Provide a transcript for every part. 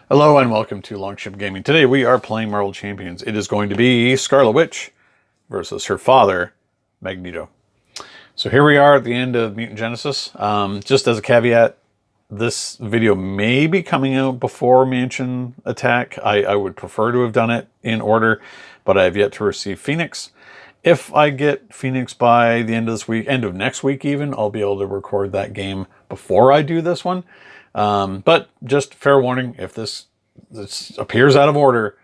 Hello and welcome to Longship Gaming. Today we are playing Marvel Champions. It is going to be Scarlet Witch versus her father, Magneto. So here we are at the end of Mutant Genesis. Just as a caveat, this video may be coming out before Mansion Attack. I would prefer to have done it in order, but I have yet to receive Phoenix. If I get Phoenix by the end of this week, end of next week even, I'll be able to record that game before I do this one. But just fair warning, if this appears out of order,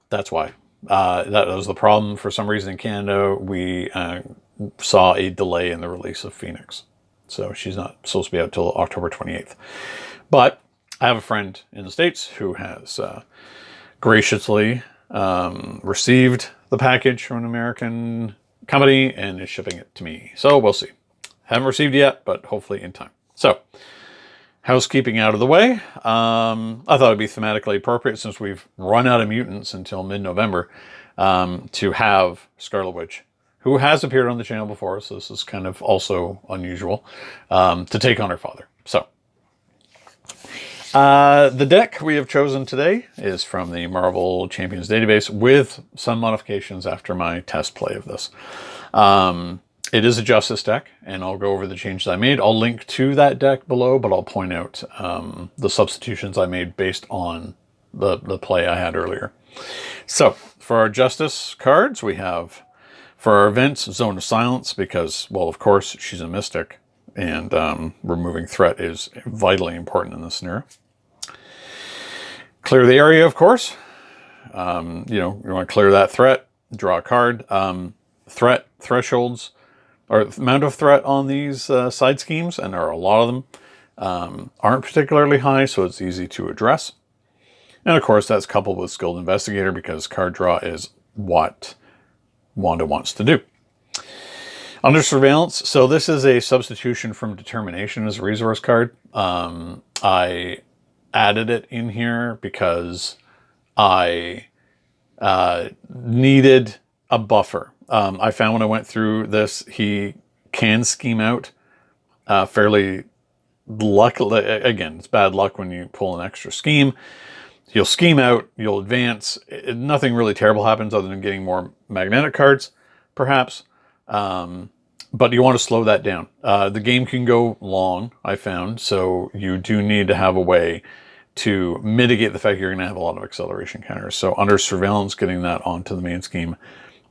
that's why. That was the problem. For some reason in Canada, we saw a delay in the release of Phoenix. So she's not supposed to be out till October 28th. But I have a friend in the States who has graciously received the package from an American company and is shipping it to me. So we'll see. Haven't received it yet, but hopefully in time. So, housekeeping out of the way. I thought it'd be thematically appropriate, since we've run out of mutants until mid-November, to have Scarlet Witch, who has appeared on the channel before, so this is kind of also unusual, to take on her father. So, the deck we have chosen today is from the Marvel Champions database with some modifications after my test play of this. It is a Justice deck, and I'll go over the changes I made. I'll link to that deck below, but I'll point out the substitutions I made based on the play I had earlier. So, for our Justice cards, we have, for our events, Zone of Silence, because, well, of course, she's a mystic, and removing threat is vitally important in this scenario. Clear the area, of course. You want to clear that threat, draw a card. Threat thresholds, or amount of threat on these side schemes, and there are a lot of them, aren't particularly high, so it's easy to address. And of course, that's coupled with Skilled Investigator, because card draw is what Wanda wants to do. Under Surveillance, so this is a substitution from Determination as a resource card. I added it in here because I needed a buffer. I found when I went through this, he can scheme out fairly luckily. Again, it's bad luck when you pull an extra scheme. You'll scheme out, you'll advance. Nothing really terrible happens other than getting more magnetic cards, perhaps. But you want to slow that down. The game can go long, I found, so you do need to have a way to mitigate the fact you're going to have a lot of acceleration counters. So under Surveillance, getting that onto the main scheme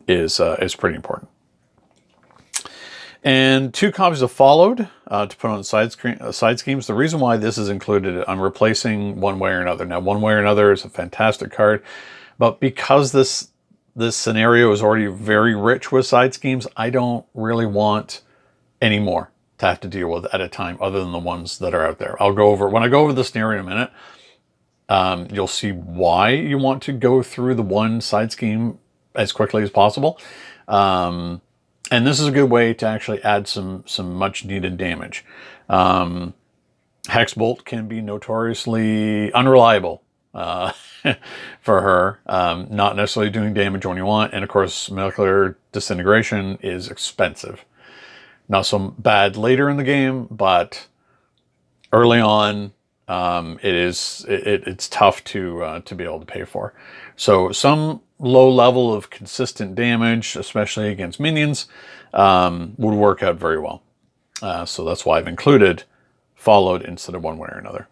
is pretty important. And 2 copies of Followed to put on side schemes. The reason why this is included, I'm replacing One Way or Another. Now, One Way or Another is a fantastic card, but because this scenario is already very rich with side schemes, I don't really want any more to have to deal with at a time other than the ones that are out there. When I go over the scenario in a minute, you'll see why you want to go through the one side scheme as quickly as possible. And this is a good way to actually add some much needed damage. Hex Bolt can be notoriously unreliable for her, not necessarily doing damage when you want. And of course, Molecular Disintegration is expensive. Not so bad later in the game, but early on, it's tough to be able to pay for. So some low level of consistent damage, especially against minions, would work out very well. So that's why I've included Followed instead of One Way or Another.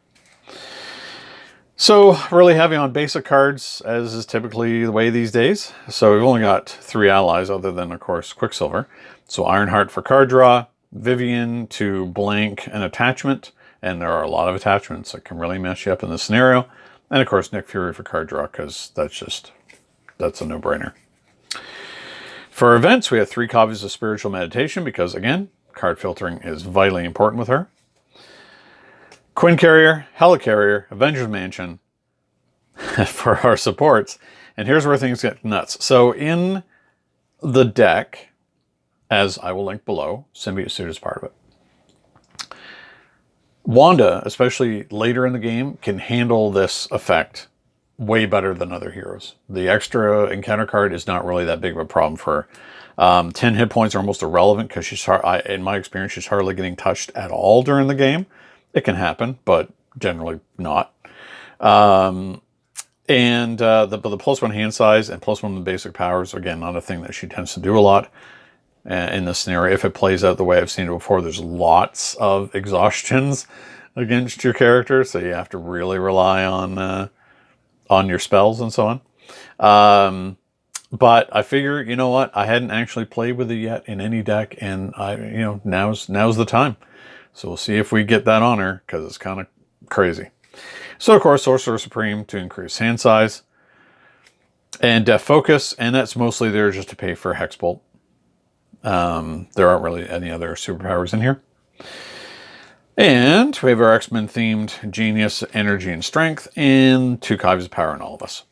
So really heavy on basic cards, as is typically the way these days. So we've only got 3 allies, other than, of course, Quicksilver. So Ironheart for card draw, Vivian to blank an attachment, and there are a lot of attachments that can really mess you up in this scenario. And of course, Nick Fury for card draw, because that's a no-brainer. For events, we have 3 copies of Spiritual Meditation, because again, card filtering is vitally important with her. Quinn Carrier, Helicarrier, Avengers Mansion for our supports. And here's where things get nuts. So in the deck, as I will link below, Symbiote Suit is part of it. Wanda, especially later in the game, can handle this effect way better than other heroes. The extra encounter card is not really that big of a problem for her. 10 hit points are almost irrelevant, because in my experience, she's hardly getting touched at all during the game. It can happen, but generally not. And the +1 hand size and +1 the basic powers, again, not a thing that she tends to do a lot in this scenario. If it plays out the way I've seen it before, there's lots of exhaustions against your character, so you have to really rely on your spells and so on. But I figure, you know what? I hadn't actually played with it yet in any deck, and now's the time. So we'll see if we get that on her, because it's kind of crazy. So of course, Sorcerer Supreme to increase hand size, and Death Focus, and that's mostly there just to pay for Hexbolt. There aren't really any other superpowers in here. And we have our X-Men themed Genius, Energy, and Strength, and 2 copies of power in all of us.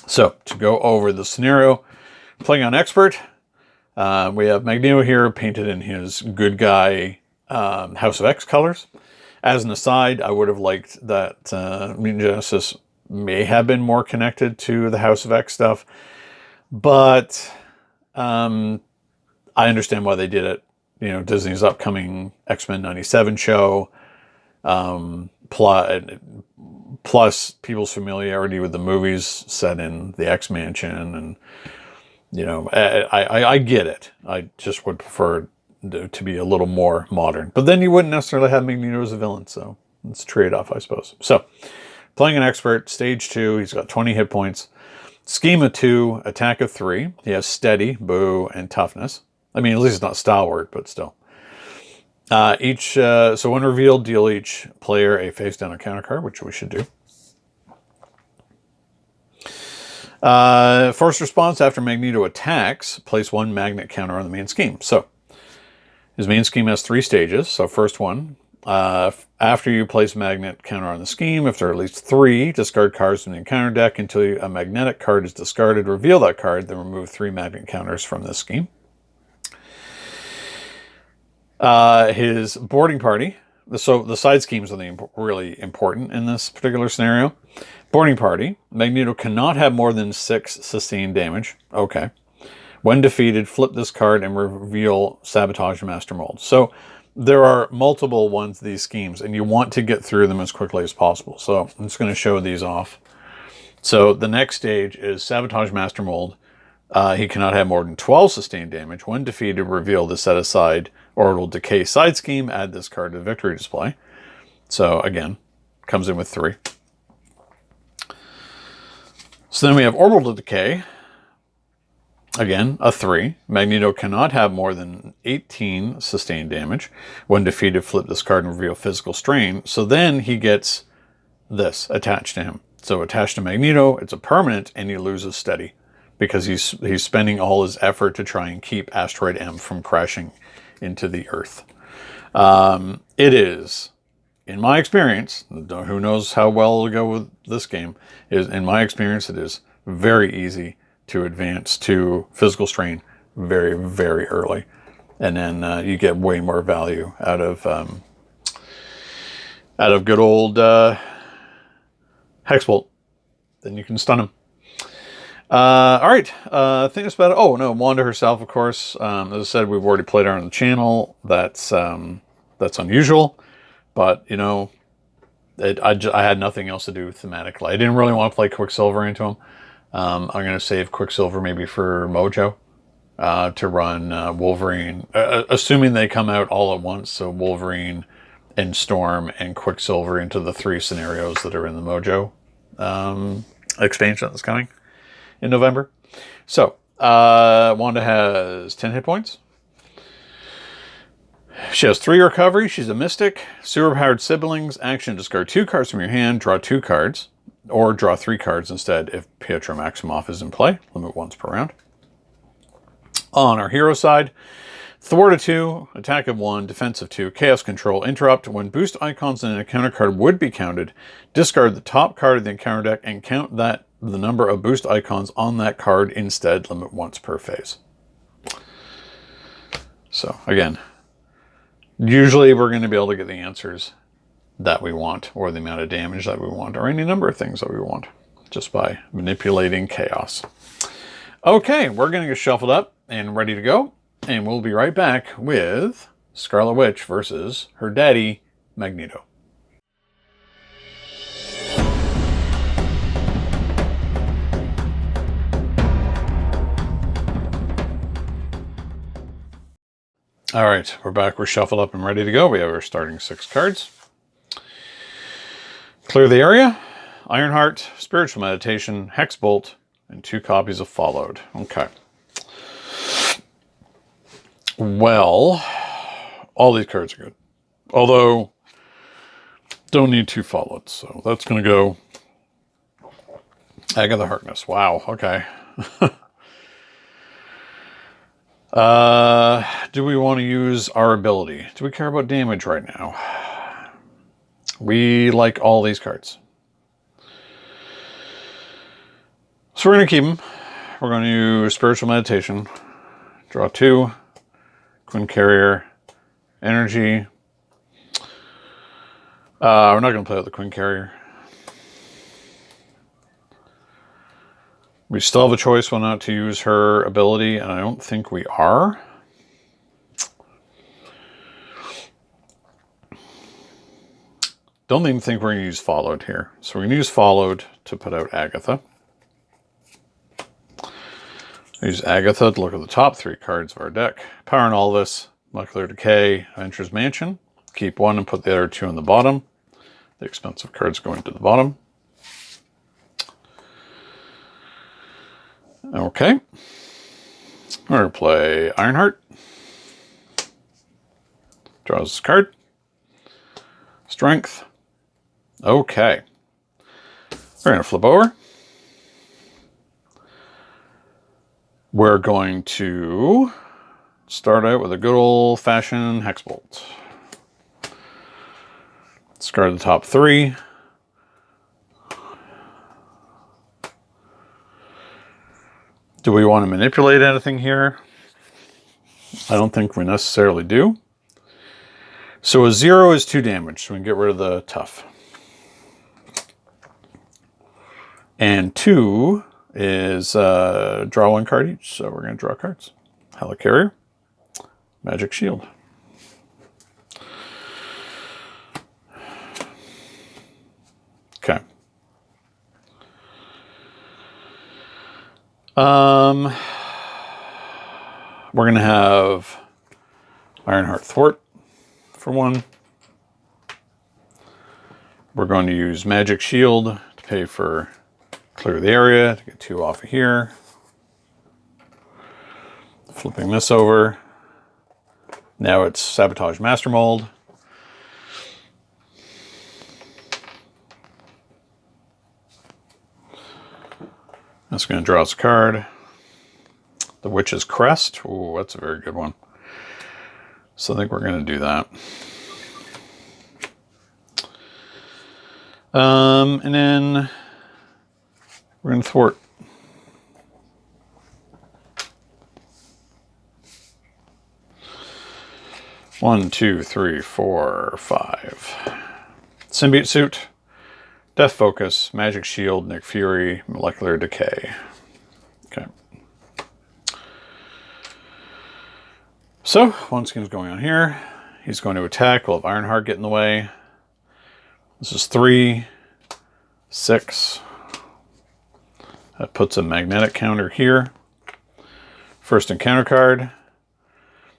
So, to go over the scenario, playing on Expert, we have Magneto here painted in his good guy House of X colors. As an aside, I would have liked that Mutant Genesis may have been more connected to the House of X stuff, but I understand why they did it. Disney's upcoming X-Men 97 show, plus people's familiarity with the movies set in the X-Mansion, and I get it. I just would prefer to be a little more modern. But then you wouldn't necessarily have Magneto as a villain, so it's a trade-off, I suppose. So, playing an Expert, stage 2, he's got 20 hit points, scheme of 2, attack of 3. He has steady, boo, and toughness. I mean, at least it's not stalwart, but still. So when revealed, deal each player a face-down encounter card, which we should do. Forced response after Magneto attacks, place 1 magnet counter on the main scheme. So, his main scheme has 3 stages. So first one, after you place magnet counter on the scheme, if there are at least 3, discard cards from the encounter deck until a magnetic card is discarded. Reveal that card, then remove 3 magnet counters from this scheme. His boarding party. So the side schemes are really important in this particular scenario. Boarding party. Magneto cannot have more than 6 sustained damage. Okay. When defeated, flip this card and reveal Sabotage Master Mold. So there are multiple ones, these schemes, and you want to get through them as quickly as possible. So I'm just going to show these off. So the next stage is Sabotage Master Mold. He cannot have more than 12 sustained damage. When defeated, reveal the set aside Orbital Decay side scheme. Add this card to the victory display. So again, comes in with 3. So then we have Orbital Decay. Again, a 3. Magneto cannot have more than 18 sustained damage. When defeated, flip this card and reveal Physical Strain. So then he gets this attached to him. So attached to Magneto, it's a permanent, and he loses steady, because he's spending all his effort to try and keep Asteroid M from crashing into the Earth. It is, in my experience, who knows how well it'll go with this game, in my experience, it is very easy to advance to Physical Strain very, very early. And then you get way more value out of good old Hexbolt. Then you can stun him. All right, I think that's about it. Oh, no, Wanda herself, of course. As I said, we've already played her on the channel. That's unusual. But, I had nothing else to do thematically. I didn't really want to play Quicksilver into him. I'm going to save Quicksilver maybe for Mojo to run Wolverine, assuming they come out all at once. So Wolverine and Storm and Quicksilver into the 3 scenarios that are in the Mojo expansion that's coming in November. So, Wanda has 10 hit points. She has 3 recovery. She's a mystic. Superpowered siblings. Action, discard 2 cards from your hand. Draw 2 cards. Or draw 3 cards instead if Pietro Maximoff is in play. Limit once per round. On our hero side, Thwart of 2, Attack of 1, Defense of 2, Chaos Control, Interrupt. When boost icons in an encounter card would be counted, discard the top card of the encounter deck and count the number of boost icons on that card instead. Limit once per phase. So, again, usually we're going to be able to get the answers that we want, or the amount of damage that we want, or any number of things that we want, just by manipulating chaos. Okay, we're going to get shuffled up and ready to go. And we'll be right back with Scarlet Witch versus her daddy, Magneto. All right, we're back. We're shuffled up and ready to go. We have our starting 6 cards. Clear the area. Ironheart, Spiritual Meditation, Hexbolt, and 2 copies of Followed. Okay. Well, all these cards are good. Although, don't need 2 Followed. So that's going to go Agatha Harkness. Wow, okay. Do we want to use our ability? Do we care about damage right now? We like all these cards. So we're going to keep them. We're going to use Spiritual Meditation. Draw 2. Quinn Carrier. Energy. We're not going to play with the Quinn Carrier. We still have a choice whether or not to use her ability, and I don't think we are. Don't even think we're going to use Followed here. So we're going to use Followed to put out Agatha. Use Agatha to look at the top 3 cards of our deck. Power and All This, Molecular Decay, Venture's Mansion. Keep 1 and put the other 2 on the bottom. The expensive cards going to the bottom. Okay. We're going to play Ironheart. Draws this card. Strength. Okay. We're going to flip over. We're going to start out with a good old-fashioned Hexbolt. Discard the top 3. Do we want to manipulate anything here? I don't think we necessarily do. So a 0 is 2 damage, so we can get rid of the tough. And 2 is draw 1 card each, so we're going to draw cards. Helicarrier, Magic Shield. Okay. We're going to have Ironheart Thwart for 1. We're going to use Magic Shield to pay for Clear the Area, to get 2 off of here. Flipping this over. Now it's Sabotage Master Mold. That's going to draw us a card. The Witch's Crest. Ooh, that's a very good one. So I think we're going to do that. And then we're going to thwart. One, two, three, four, 5. Symbiote Suit. Death Focus, Magic Shield, Nick Fury, Molecular Decay. Okay. So, one skin's going on here. He's going to attack. We'll have Ironheart get in the way. This is 3, 6. That puts a magnetic counter here. First encounter card.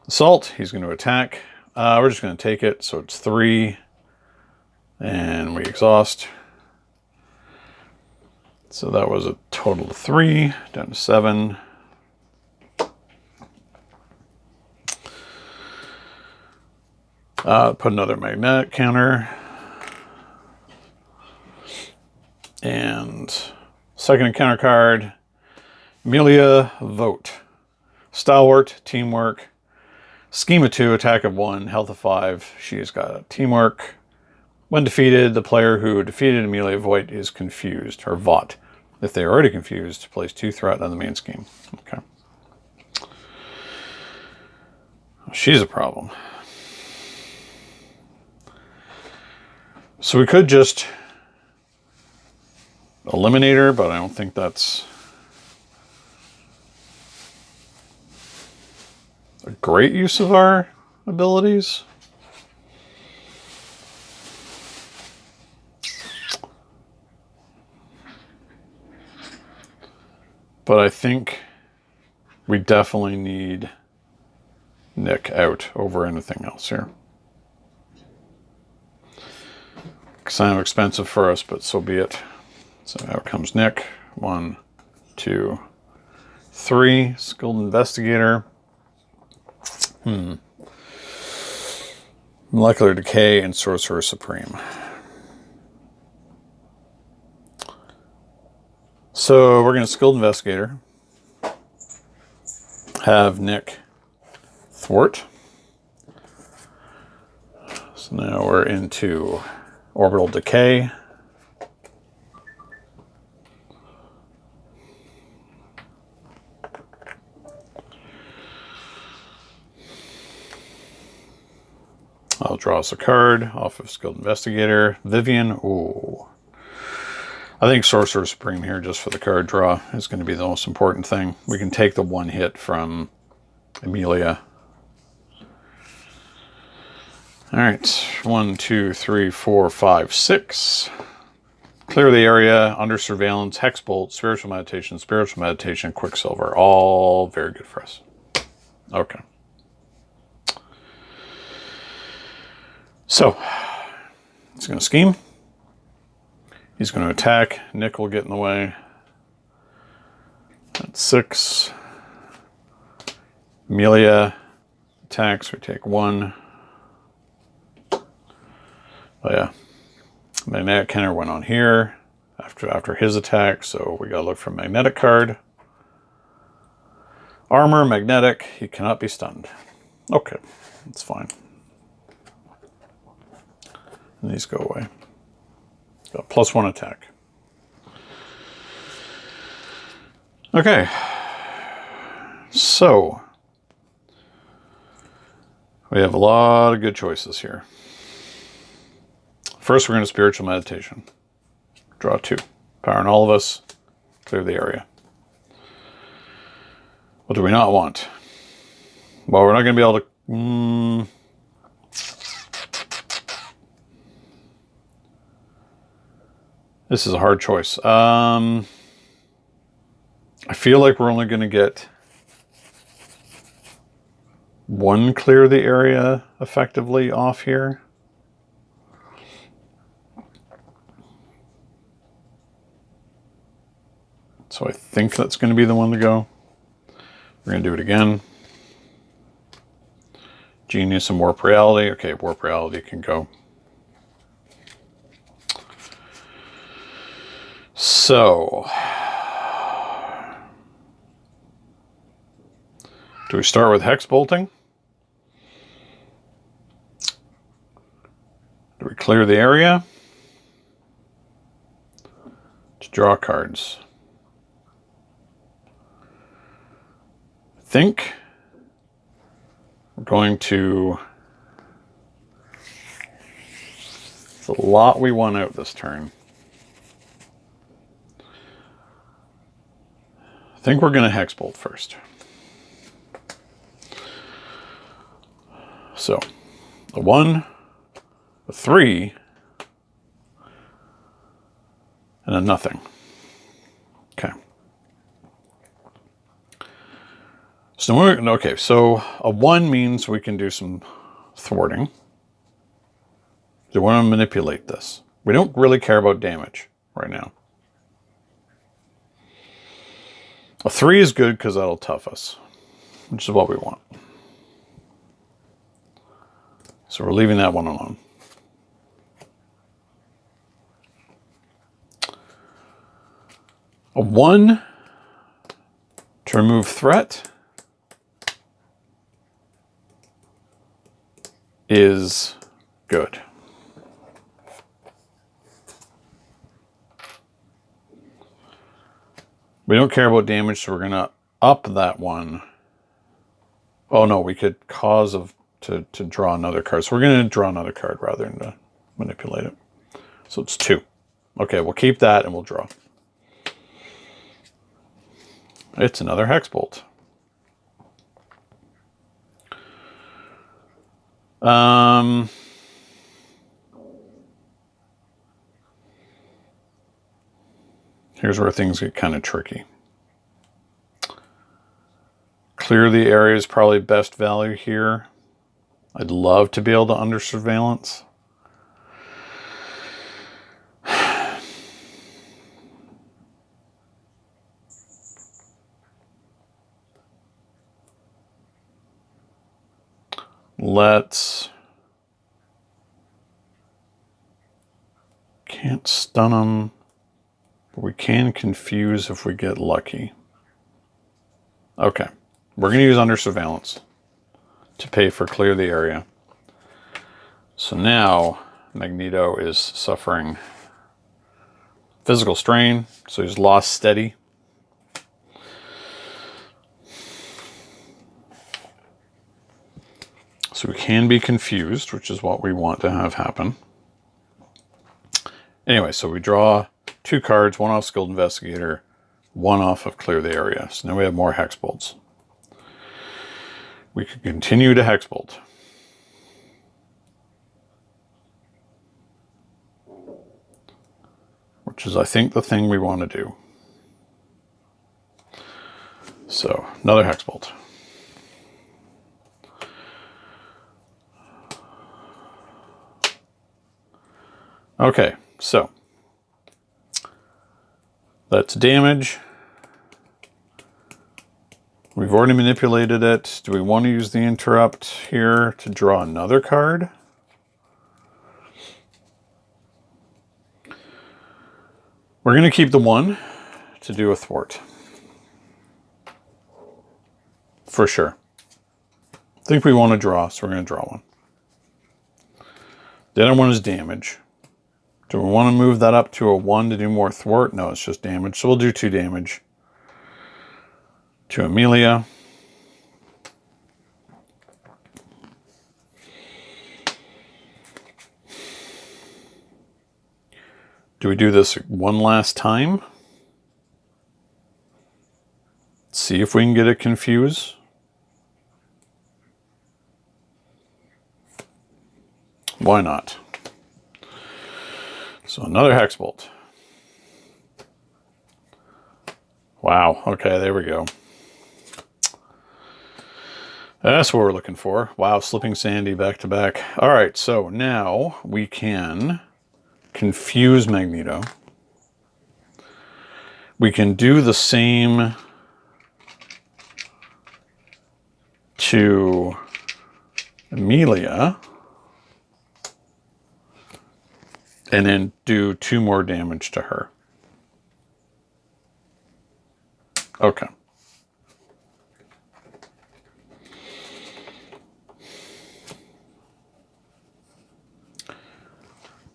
Assault, he's going to attack. We're just going to take it, so it's 3. And we exhaust. So that was a total of 3, down to 7. Put another magnetic counter. And second encounter card, Amelia Vogt. Stalwart, teamwork. Scheme of 2, attack of 1, health of 5. She's got teamwork. When defeated, the player who defeated Amelia Voigt is confused, or Vought. If they are already confused, place 2 threat on the main scheme. Okay. She's a problem. So we could just eliminate her, but I don't think that's a great use of our abilities. But I think we definitely need Nick out over anything else here. Kind of expensive for us, but so be it. So out comes Nick. 1, 2, 3. Skilled Investigator. Molecular Decay and Sorcerer Supreme. So we're going to Skilled Investigator. Have Nick thwart. So now we're into Orbital Decay. I'll draw us a card off of Skilled Investigator. Vivian. Ooh. I think Sorcerer Supreme here, just for the card draw, is going to be the most important thing. We can take the one hit from Amelia. All right. 1, 2, 3, 4, 5, 6. Clear the area, under surveillance, Hexbolt, spiritual meditation, Quicksilver. All very good for us. Okay. So, he's going to scheme. He's going to attack. Nick will get in the way. That's 6. Amelia attacks. We take 1. Oh yeah. Magnetic counter went on here after his attack, so we gotta look for magnetic card. Armor, magnetic, he cannot be stunned. Okay, that's fine. And these go away. Got +1 attack. Okay. So we have a lot of good choices here. First, we're going to spiritual meditation. Draw 2. Power on all of us. Clear the area. What do we not want? Well, we're not going to be able to... This is a hard choice. I feel like we're only going to get 1 clear the area effectively off here. So I think that's going to be the one to go. We're going to do it again. Genius and Warp Reality. Okay, Warp Reality can go. So, do we start with Hex Bolting? Do we clear the area? To draw cards. I think we're going to... It's a lot we want out this turn. I think we're going to Hex Bolt first. So, a 1, a 3, and a nothing. Okay. So, okay, so a 1 means we can do some thwarting. Do we want to manipulate this? We don't really care about damage right now. A 3 is good because that'll tough us, which is what we want. So we're leaving that one alone. A 1 to remove threat is good. We don't care about damage, so we're going to up that 1. Oh no, we could cause to draw another card. So we're going to draw another card rather than to manipulate it. So it's 2. Okay, we'll keep that and we'll draw. It's another Hex Bolt. Here's where things get kind of tricky. Clear the area is probably best value here. I'd love to be able to under surveillance. Can't stun them, but we can confuse if we get lucky. Okay, we're going to use under surveillance to pay for clear the area. So now Magneto is suffering physical strain, so he's lost steady. So we can be confused, which is what we want to have happen. Anyway, so we draw 2 cards, 1 off Skilled Investigator, 1 off of Clear the Area. So now we have more Hex Bolts. We could continue to Hex Bolt. Which is, I think, the thing we want to do. So, another Hex Bolt. Okay, so that's damage. We've already manipulated it. Do we want to use the interrupt here to draw another card? We're going to keep the 1 to do a thwart. For sure. I think we want to draw, so we're going to draw 1. The other one is damage. Do we want to move that up to a 1 to do more thwart? No, it's just damage. So we'll do 2 damage to Amelia. Do we do this one last time? See if we can get it confused. Why not? So another Hex Bolt. Wow, okay, there we go. That's what we're looking for. Wow, Slipping Sandy back to back. All right, so now we can confuse Magneto. We can do the same to Amelia. And then do 2 more damage to her. Okay.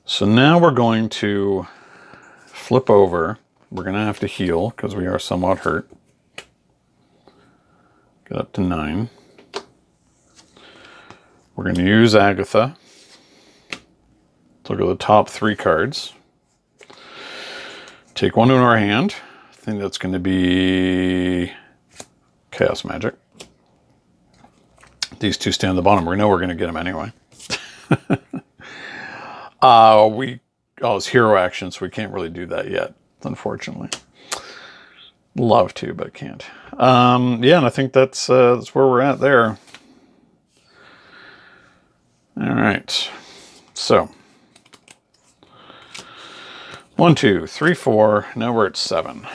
So now we're going to flip over. We're going to have to heal because we are somewhat hurt. Get up to 9. We're going to use Agatha. Look at the top 3 cards. Take 1 in our hand. I think that's going to be Chaos Magic. These 2 stay on the bottom. We know we're going to get them anyway. It's hero action, so we can't really do that yet, unfortunately. Love to, but can't. Yeah, and I think that's where we're at there. All right. So 1, 2, 3, 4. Now we're at 7.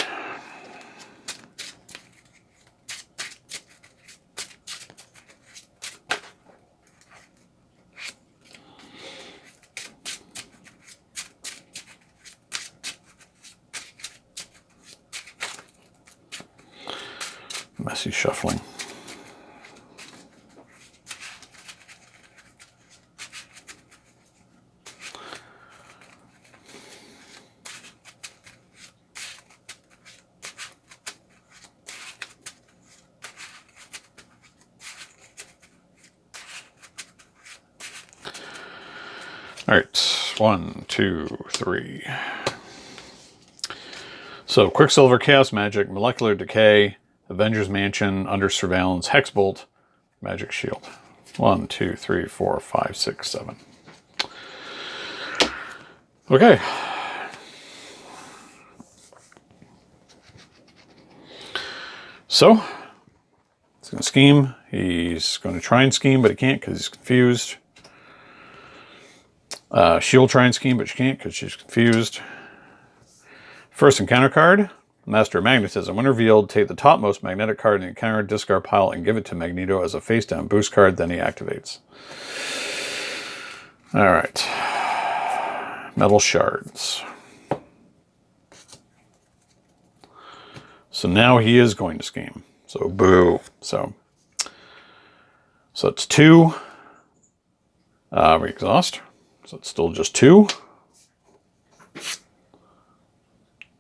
Messy shuffling. All right, 1, 2, 3. So Quicksilver, Chaos Magic, Molecular Decay, Avengers Mansion, Under Surveillance, Hexbolt, Magic Shield. 1, 2, 3, 4, 5, 6, 7. Okay. So, it's going to scheme. He's going to try and scheme, but he can't because he's confused. She'll try and scheme, but she can't because she's confused. First encounter card, Master of Magnetism. When revealed, take the topmost magnetic card in the encounter discard pile and give it to Magneto as a face-down boost card, then he activates. Alright. Metal shards. So now he is going to scheme. So boo. So it's 2. We exhaust. So it's still just 2.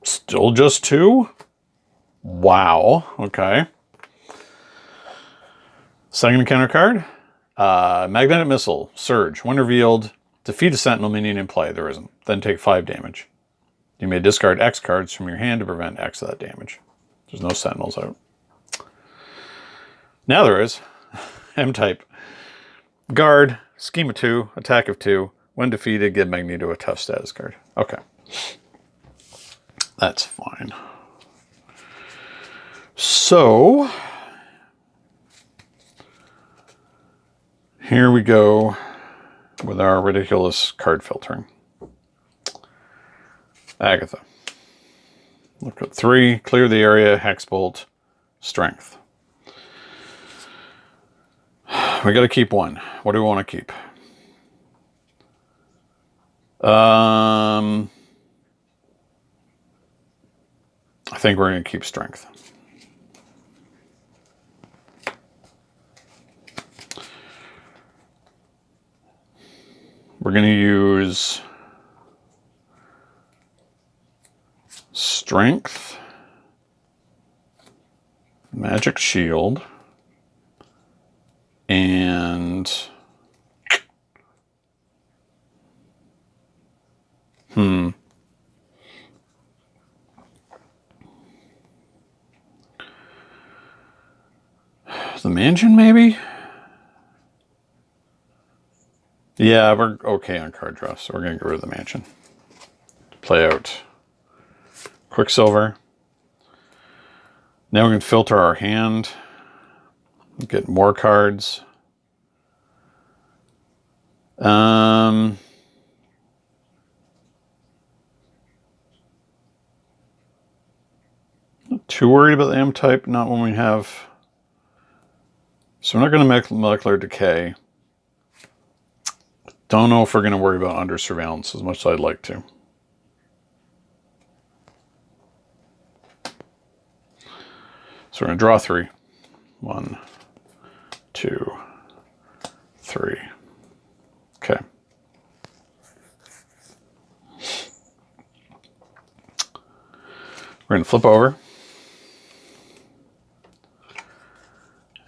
Still just 2? Wow. Okay. Second encounter card. Magnetic Missile. Surge. When revealed, defeat a Sentinel minion in play. There isn't. Then take 5 damage. You may discard X cards from your hand to prevent X of that damage. There's no Sentinels out. Now there is. M-type. Guard. Scheme of 2. Attack of 2. When defeated, give Magneto a tough status card. Okay. That's fine. So, here we go with our ridiculous card filtering. Agatha. Look at 3, clear the area, Hexbolt, Strength. We got to keep 1. What do we want to keep? I think we're going to keep Strength. We're going to use Strength, Magic Shield, and the mansion, maybe? Yeah, we're okay on card draw, so we're going to get rid of the mansion. Play out Quicksilver. Now we can filter our hand, get more cards. Not too worried about the M-type, not when we have... So we're not going to make Molecular Decay. Don't know if we're going to worry about Under Surveillance as much as I'd like to. So we're going to draw 3. 1, 2, 3. Okay. We're going to flip over.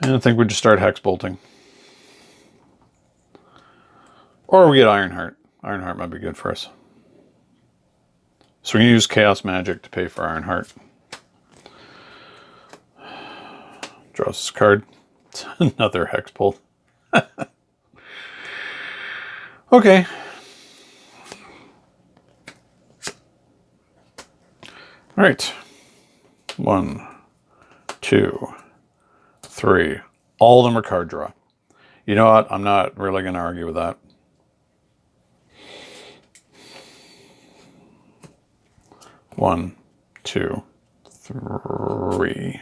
And I think we just start hex bolting. Or we get Ironheart. Ironheart might be good for us. So we're going to use Chaos Magic to pay for Ironheart. Draws this card. It's another hex bolt. Okay. All right. 1, 2, 3. All of them are card draw. You know what? I'm not really going to argue with that. One, 2, 3.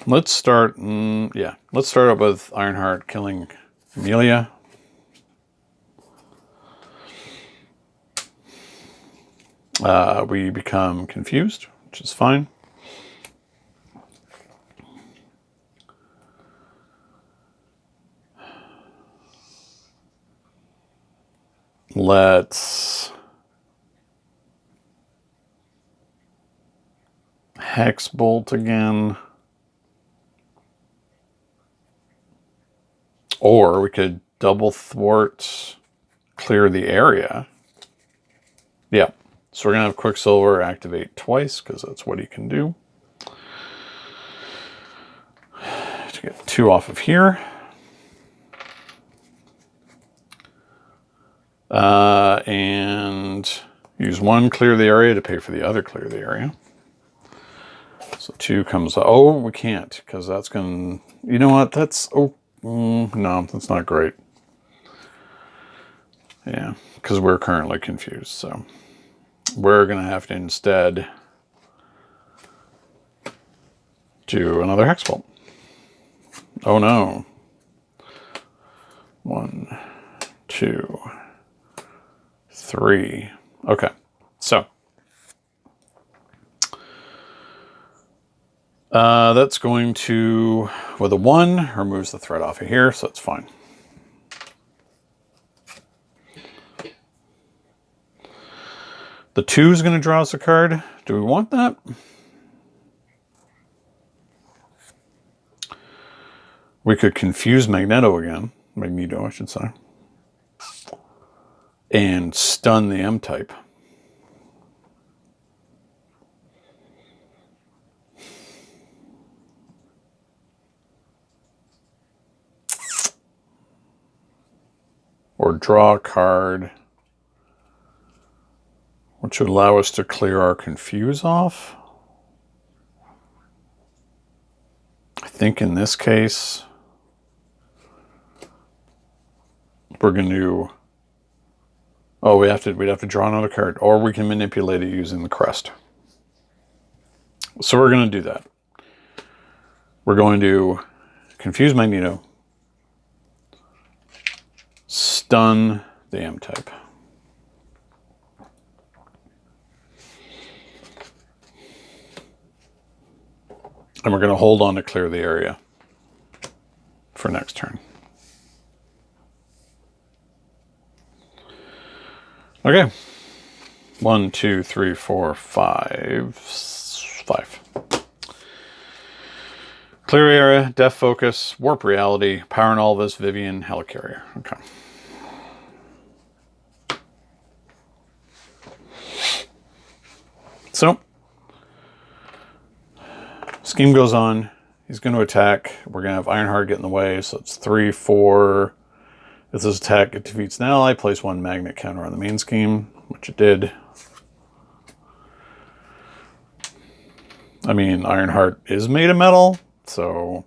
Let's start. Let's start up with Ironheart killing Amelia. We become confused, which is fine. Let's hex bolt again. Or we could double thwart, clear the area. Yeah. So we're going to have Quicksilver activate twice because that's what he can do. To get 2 off of here. And use 1, clear the area to pay for the other, clear the area. So 2 comes, oh, we can't, because that's going to, you know what, that's, no, that's not great. Yeah, because we're currently confused, so we're going to have to instead do another Hexbolt. Oh no. 1, 2, 3. Okay, so that's going to, with a 1, removes the threat off of here, so it's fine. The 2 is going to draw us a card. Do we want that? We could confuse Magneto again. Magneto, I should say. And stun the M-type. Or draw a card, which would allow us to clear our confuse off. I think in this case, we're going to, oh, we'd have to draw another card, or we can manipulate it using the crest. So we're going to do that. We're going to confuse Magneto, stun the M-type. And we're going to hold on to clear the area for next turn. Okay. 1, 2, 3, 4, 5. 5. Clear area, Death Focus, Warp Reality, Power and Alvis, Vivian, Helicarrier. Okay. So, scheme goes on. He's going to attack. We're going to have Ironheart get in the way. So it's 3, 4. If this attack, it defeats an ally. Place 1 magnet counter on the main scheme, which it did. I mean, Ironheart is made of metal, so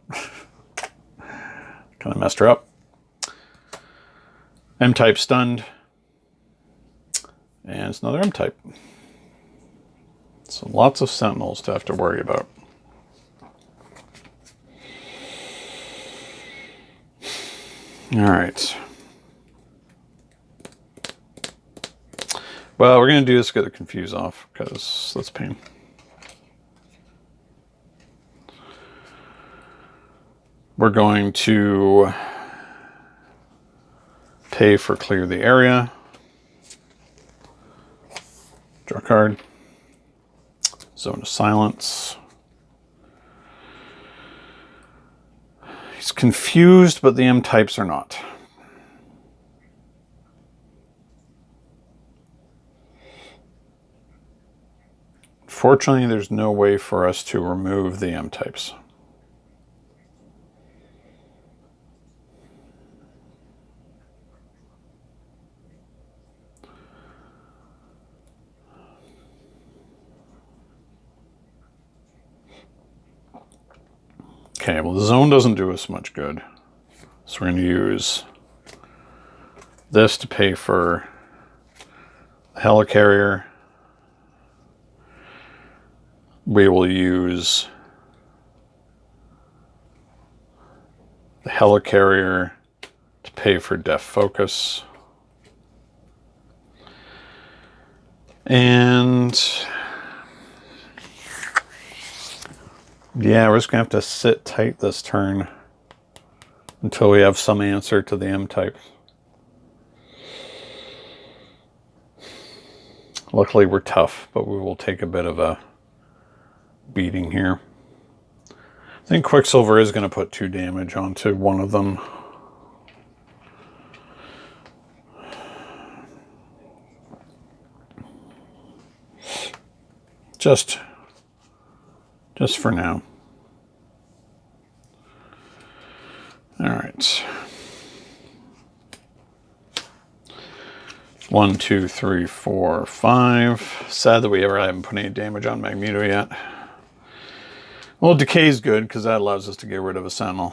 kind of messed her up. M-type stunned. And it's another M-type. So lots of Sentinels to have to worry about. All right. Well, we're going to do this to get the confuse off, because that's pain. We're going to pay for clear the area. Draw a card. Zone of Silence. He's confused, but the M-types are not. Fortunately, there's no way for us to remove the M-types. Okay, well, the zone doesn't do us much good. So we're going to use this to pay for the Helicarrier. We will use the Helicarrier to pay for Death Focus. And yeah, we're just going to have to sit tight this turn until we have some answer to the M-types. Luckily, we're tough, but we will take a bit of a beating here. I think Quicksilver is going to put 2 damage onto one of them. Just for now. All right. 1, 2, 3, 4, 5. Sad that we haven't put any damage on Magneto yet. Well, decay is good because that allows us to get rid of a sentinel.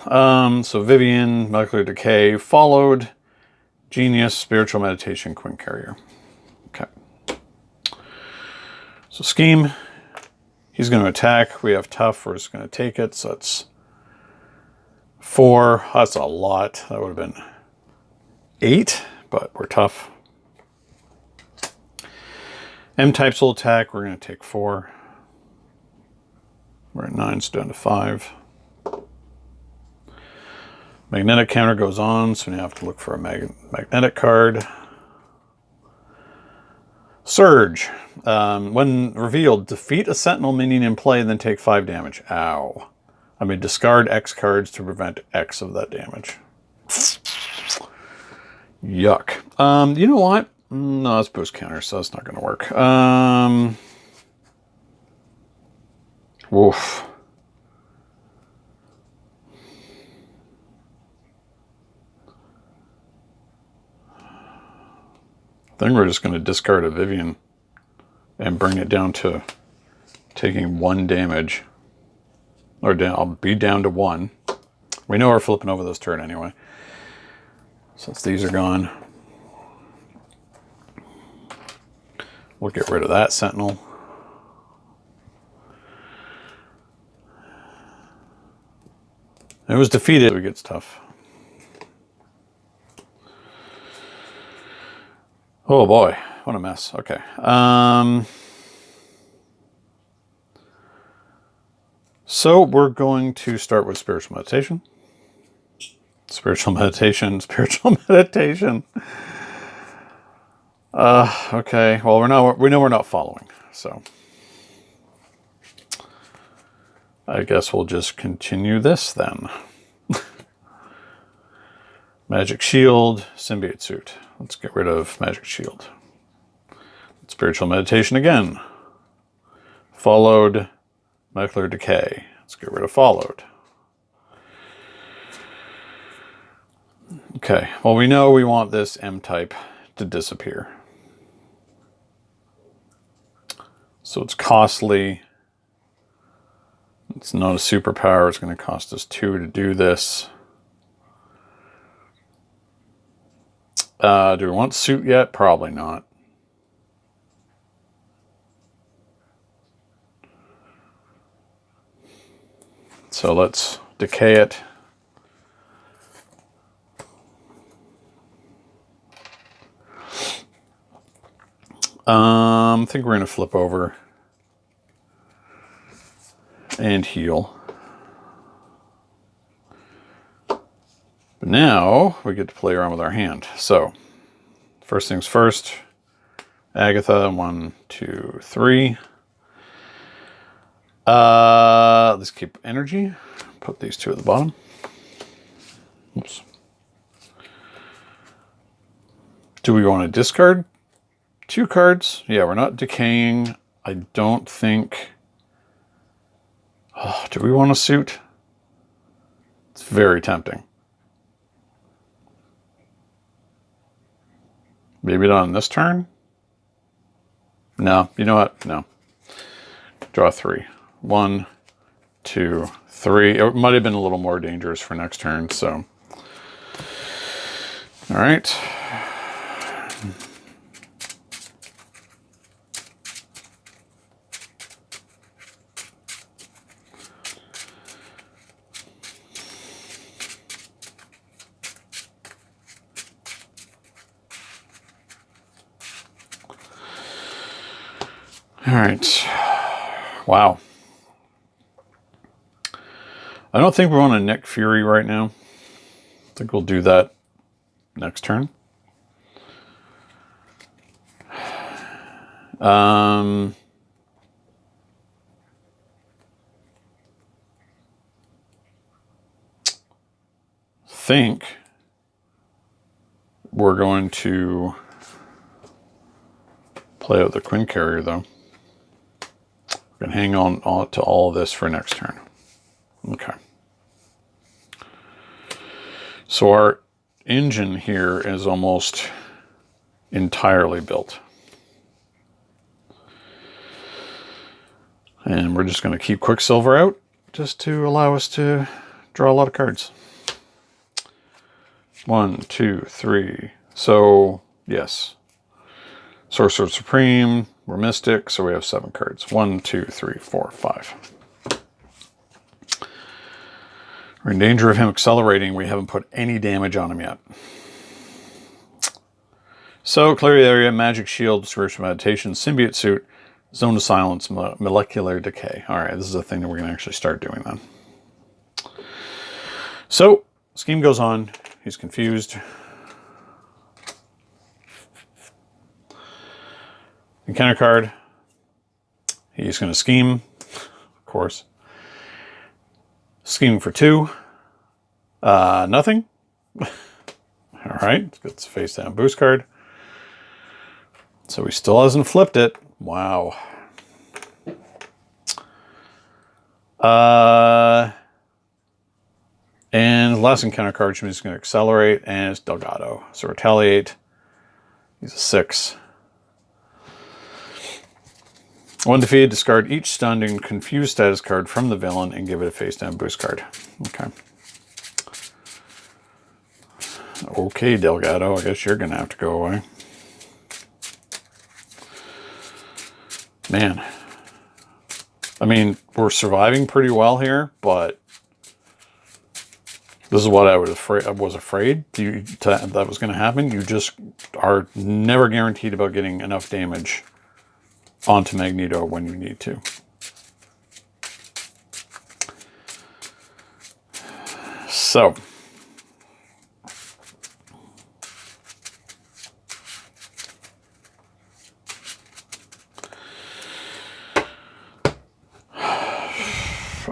So Vivian, molecular decay, followed Genius, spiritual meditation, Queen Carrier. Okay. So scheme, he's going to attack. We have tough. We're just going to take it. So that's 4. That's a lot. That would have been 8, but we're tough. M-types will attack. We're going to take 4. We're at 9, so down to 5. Magnetic counter goes on, so we have to look for a magnetic card. Surge. When revealed, defeat a sentinel minion in play, then take 5 damage. Ow. I mean, discard X cards to prevent X of that damage. Yuck. You know what? No, that's boost counter, so that's not going to work. Woof. I think we're just going to discard a Vivian and bring it down to taking 1 damage. Or I'll be down to 1. We know we're flipping over this turn anyway, since these are gone. We'll get rid of that sentinel. It was defeated. It gets tough. Oh boy, what a mess. Okay. So we're going to start with spiritual meditation. Spiritual meditation, spiritual meditation. Okay. Well, we know we're not following, so I guess we'll just continue this then. Magic shield, symbiote suit. Let's get rid of magic shield. Spiritual meditation again. Followed molecular decay. Let's get rid of followed. Okay, well, we know we want this M-type to disappear. So it's costly. It's not a superpower. It's going to cost us 2 to do this. Do we want suit yet? Probably not. So let's decay it. I think we're going to flip over and heal. But now we get to play around with our hand. So first things first, Agatha, 1, 2, 3. Let's keep energy. Put these 2 at the bottom. Oops. Do we want to discard 2 cards? Yeah, we're not decaying. I don't think... Oh, do we want a suit? It's very tempting. Maybe not on this turn? No, you know what? No. Draw 3. 1, 2, 3. It might have been a little more dangerous for next turn, so. All right. All right. Wow. I don't think we want a Nick Fury right now. I think we'll do that next turn. Think we're going to play out the Queen Carrier though. We can hang on to all of this for next turn. Okay. So our engine here is almost entirely built. And we're just going to keep Quicksilver out just to allow us to draw a lot of cards. 1, 2, 3. So, yes. Sorcerer Supreme, we're Mystic, so we have 7 cards. 1, 2, 3, 4, 5. We're in danger of him accelerating. We haven't put any damage on him yet. So, clear the area, Magic Shield, Spiritual Meditation, Symbiote Suit, Zone of Silence, Molecular Decay. Alright, this is a thing that we're going to actually start doing then. So, scheme goes on. He's confused. Encounter card. He's going to scheme, of course. Scheme for 2. Nothing. Alright, gets a face down boost card. So he still hasn't flipped it. Wow. And the last encounter card, which means he's going to accelerate, and it's Delgado. So retaliate. He's a 6. When defeated, discard each stunned and confused status card from the villain and give it a face down boost card. Okay. Okay, Delgado, I guess you're going to have to go away. Man. I mean, we're surviving pretty well here, but this is what I was afraid that was going to happen. You just are never guaranteed about getting enough damage onto Magneto when you need to. So,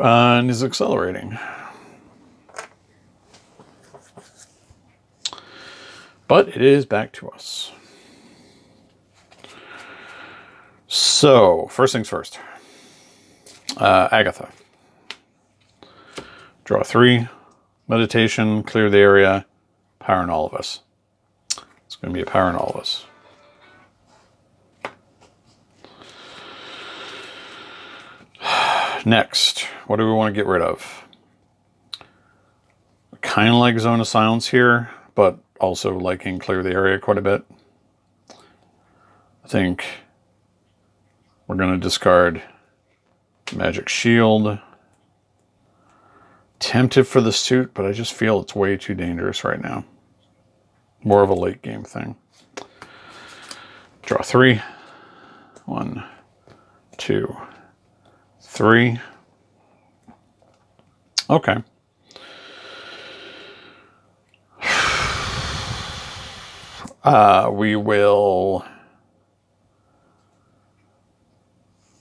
and is accelerating. But it is back to us. So, first things first. Agatha. Draw 3. Meditation, clear the area, power in all of us. It's going to be a power in all of us. Next, what do we want to get rid of? Kind of like Zone of Silence here, but also liking clear the area quite a bit. I think we're going to discard Magic Shield. Tempted for the suit, but I just feel it's way too dangerous right now. More of a late game thing. Draw 3. 1, 2, 3. Okay. We will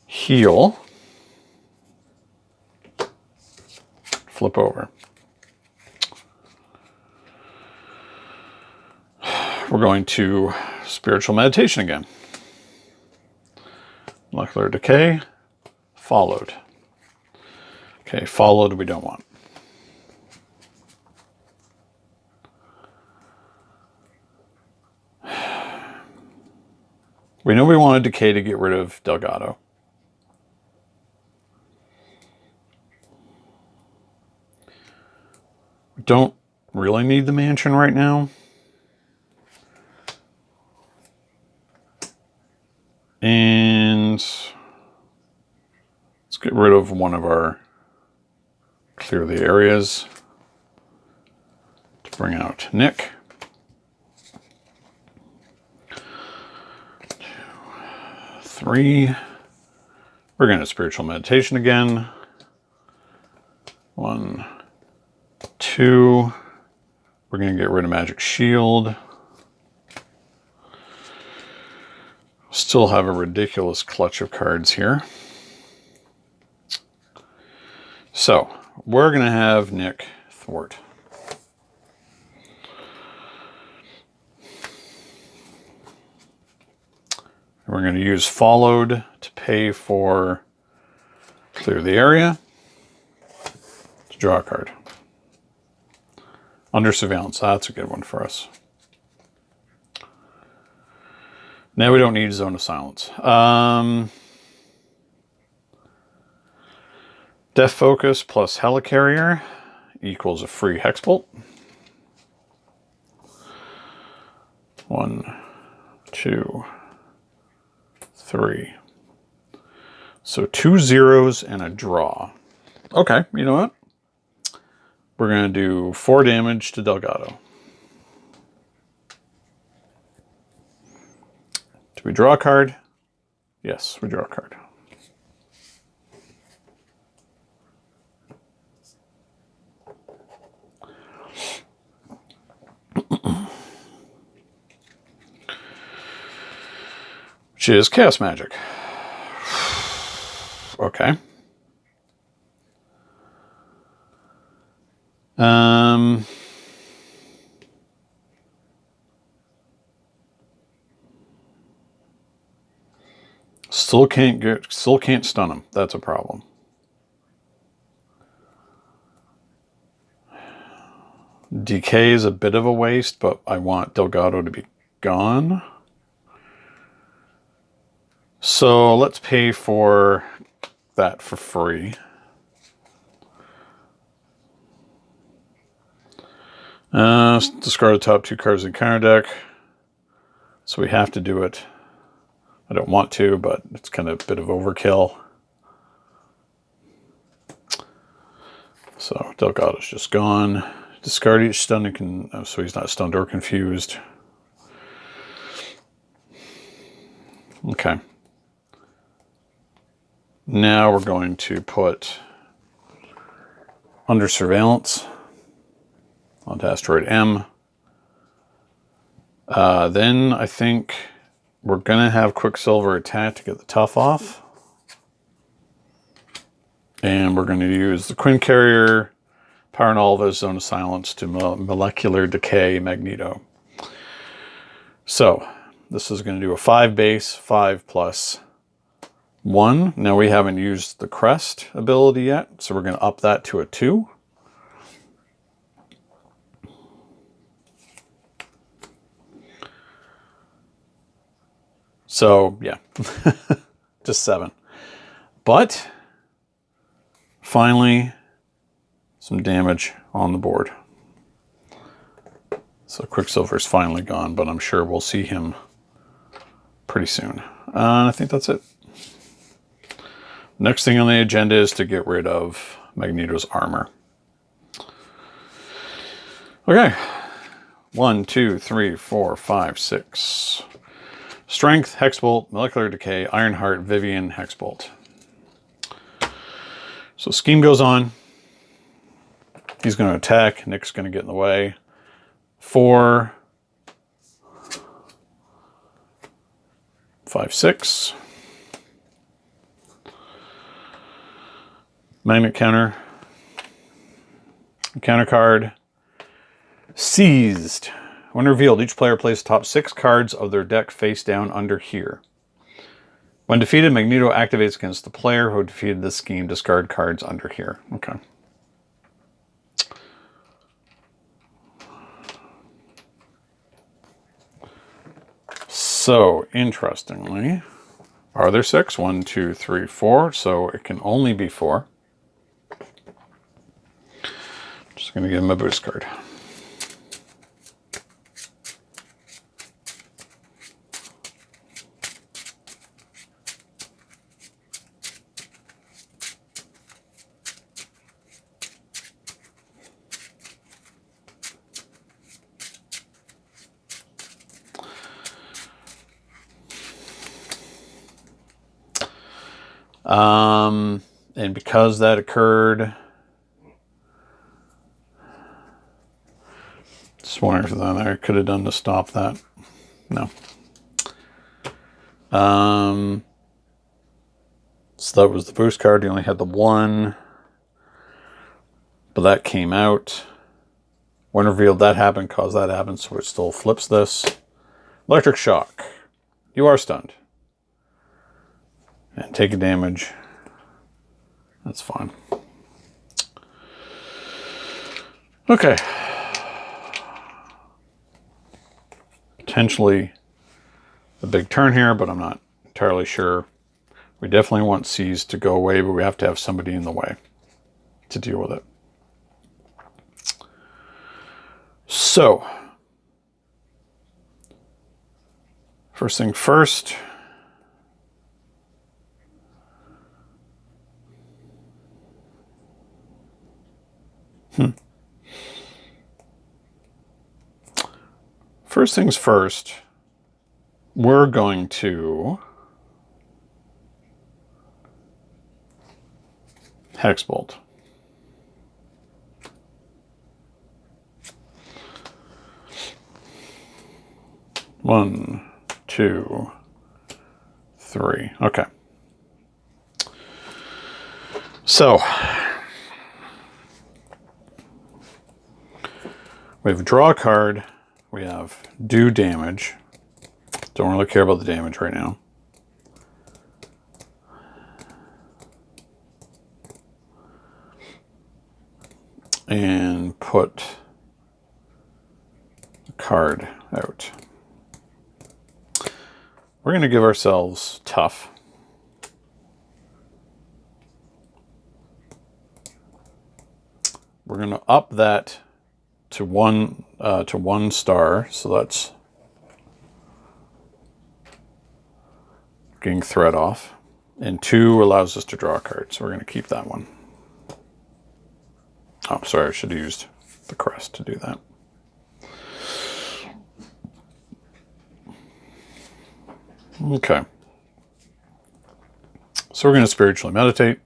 heal. Flip over. We're going to Spiritual Meditation again. Molecular Decay. Followed. Okay, followed we don't want. We know we want a Decay to get rid of Delgado. We don't really need the mansion right now. And let's get rid of one of our clear the areas to bring out Nick. 2, 3. We're going to Spiritual Meditation again. 1, 2. We're going to get rid of Magic Shield. Still have a ridiculous clutch of cards here. So, we're going to have Nick thwart. We're going to use followed to pay for clear the area to draw a card. Under surveillance, that's a good one for us. Now we don't need Zone of Silence. Death Focus plus Helicarrier equals a free Hexbolt. 1, 2, 3. So 2 zeros and a draw. Okay, you know what? We're going to do 4 damage to Delgado. Do we draw a card? Yes, we draw a card. Which is Chaos Magic. Okay. Still can't stun him. That's a problem. Decay is a bit of a waste, but I want Delgado to be gone. So let's pay for that for free. Discard the top 2 cards in the counter deck. So we have to do it. I don't want to, but it's kind of a bit of overkill. So Delgado's just gone. Discard each stun and so he's not stunned or confused. Okay. Now we're going to put Under Surveillance onto Asteroid M. Then I think we're going to have Quicksilver attack to get the tough off. And we're going to use the Quinn Carrier, Power Nova, Zone of Silence to Molecular Decay Magneto. So this is going to do a 5 base, 5 plus 1. Now we haven't used the Crest ability yet, so we're going to up that to a 2. So, yeah, just 7. But, finally, some damage on the board. So Quicksilver's finally gone, but I'm sure we'll see him pretty soon. I think that's it. Next thing on the agenda is to get rid of Magneto's armor. Okay. 1, 2, 3, 4, 5, 6. Strength, Hexbolt, Molecular Decay, Ironheart, Vivian, Hexbolt. So Scheme goes on. He's going to attack. Nick's going to get in the way. 4, 5, 6. Magnet counter. Counter card. Seized. When revealed, each player plays top 6 cards of their deck face down under here. When defeated, Magneto activates against the player who defeated this scheme. Discard cards under here. Okay. So, interestingly, are there 6? 1, 2, 3, 4. So it can only be 4. Just going to give him a boost card. And because that occurred, just wondering if I could have done to stop that. No. So that was the boost card. He only had the 1, but that came out. When revealed, that happened, caused that happened, so it still flips this. Electric Shock. You are stunned. And take a damage. That's fine. Okay. Potentially a big turn here, but I'm not entirely sure. We definitely want C's to go away, but we have to have somebody in the way to deal with it. So, first thing first. First things first, we're going to Hexbolt. One, two, three. Okay. So, we have draw a card. We have do damage. Don't really care about the damage right now. And put the card out. We're going to give ourselves tough. We're going to up that to one star, so that's getting threat off. And 2 allows us to draw a card, so we're going to keep that one. Oh, sorry, I should have used the crest to do that. Okay. So we're going to spiritually meditate.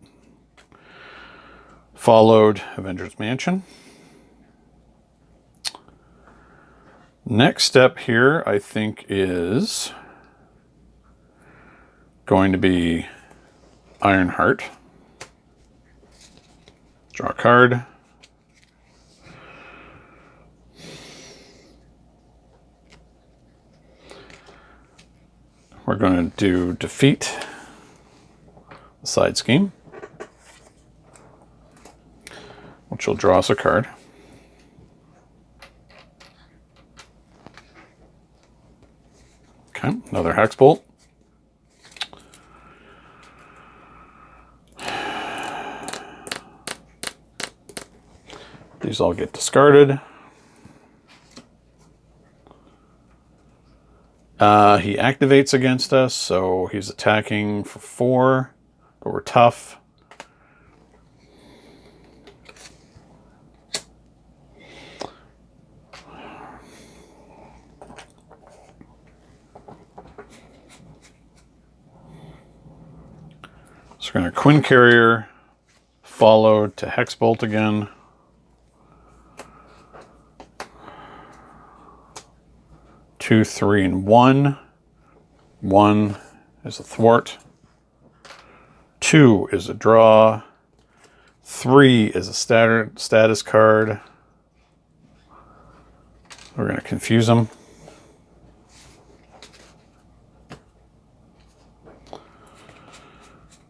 Followed Avenger's Mansion. Next step here, I think, is going to be Ironheart. Draw a card. We're going to do defeat the side scheme, which will draw us a card. Okay, another Hexbolt. These all get discarded. He activates against us, so he's attacking for 4, but we're tough. So we're going to Quinn Carrier, followed to Hexbolt again. Two, 3, and 1. 1 is a thwart. 2 is a draw. 3 is a status card. We're going to confuse them.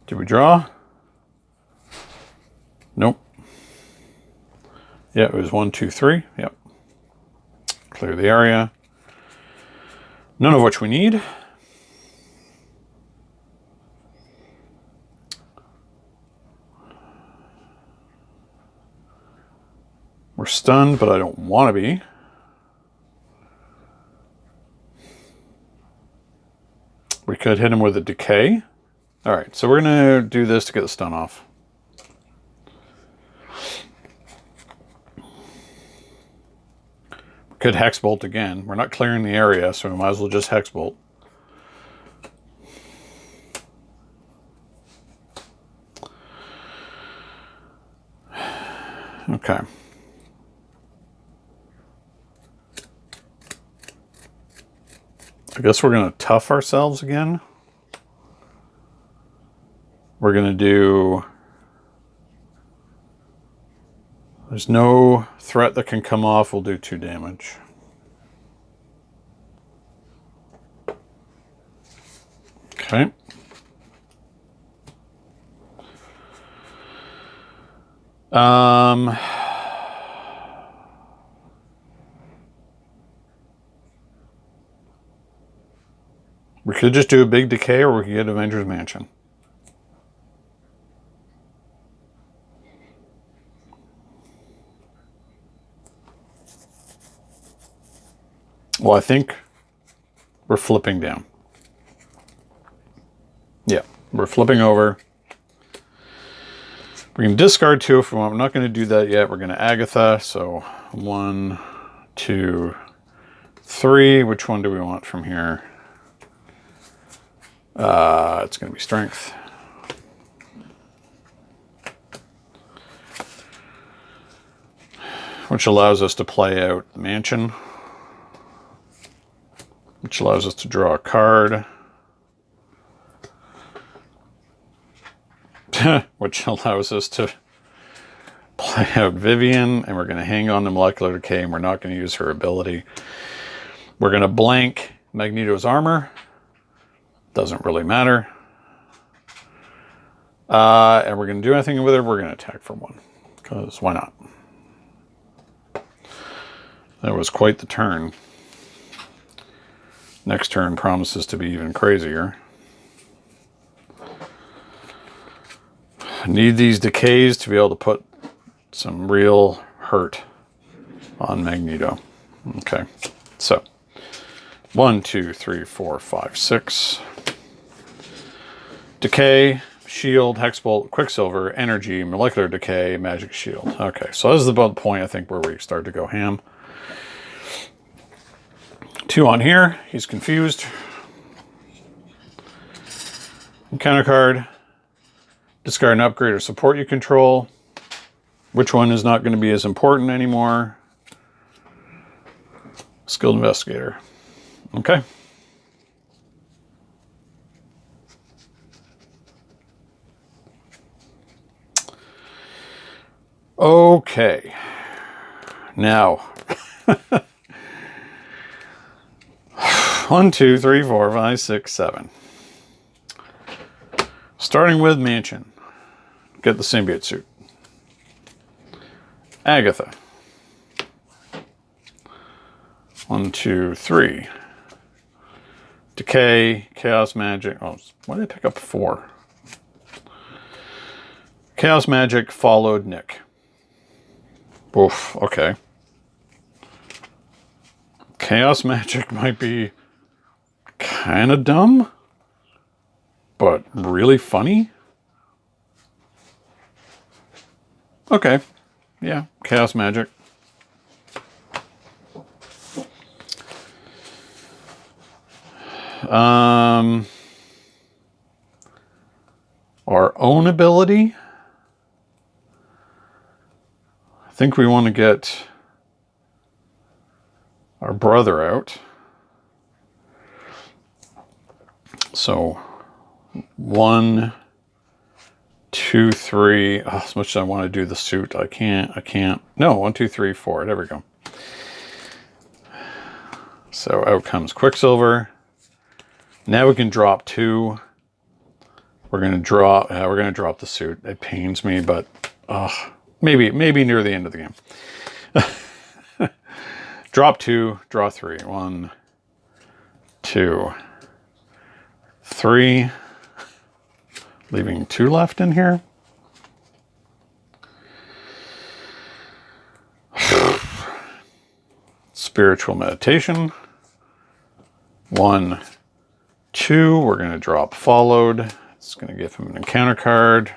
Did we draw? Nope. Yeah, it was 1, 2, 3. Yep. Clear the area. None of which we need. We're stunned, but I don't want to be. We could hit him with a decay. All right, so we're going to do this to get the stun off. Could Hexbolt again. We're not clearing the area, so we might as well just Hexbolt. Okay. I guess we're going to tough ourselves again. We're going to do... There's no threat that can come off. We'll do 2 damage. Okay. We could just do a big decay, or we could get Avengers Mansion. Well, I think we're flipping down. Yeah, we're flipping over. We can discard 2 if we want. We're not going to do that yet. We're going to Agatha. So 1, 2, 3. Which one do we want from here? It's going to be Strength. Which allows us to play out the Mansion. Which allows us to draw a card. Which allows us to play out Vivian, and we're going to hang on to Molecular Decay, and we're not going to use her ability. We're going to blank Magneto's armor. Doesn't really matter. And we're going to do anything with her. We're going to attack for 1. Because why not? That was quite the turn. Next turn promises to be even crazier. I need these decays to be able to put some real hurt on Magneto. Okay, so 1, 2, 3, 4, 5, 6. Decay, Shield, Hexbolt, Quicksilver, Energy, Molecular Decay, Magic Shield. Okay, so this is about the point, I think, where we start to go ham. 2 on here. He's confused. Encounter card. Discard an upgrade or support you control. Which one is not going to be as important anymore? Skilled Investigator. Okay. Okay. Now. 1, 2, 3, 4, 5, 6, 7. Starting with Mansion. Get the symbiote suit. Agatha. 1, 2, 3. Decay, Chaos Magic. Oh, why did I pick up 4? Chaos Magic followed Nick. Oof, okay. Chaos Magic might be kind of dumb, but really funny. Okay, yeah, Chaos Magic. Our own ability. I think we want to get our brother out. So 1, 2, 3. Oh, as much as I want to do the suit, I can't. No, 1, 2, 3, 4. There we go. So out comes Quicksilver. Now we can drop 2. We're gonna drop the suit. It pains me, but maybe near the end of the game. Drop 2, draw 3. 1, 2, 3. Leaving 2 left in here. Spiritual Meditation. 1, 2. We're going to drop Followed. It's going to give him an encounter card.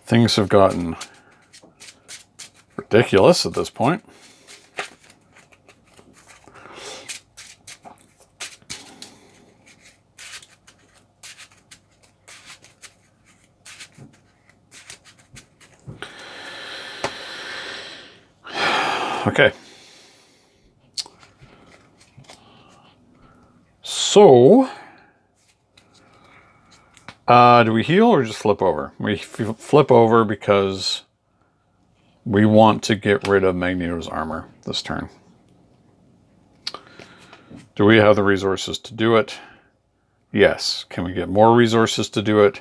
Things have gotten ridiculous at this point. Okay. So, do we heal or just flip over? We flip over because we want to get rid of Magneto's armor this turn. Do we have the resources to do it? Yes. Can we get more resources to do it?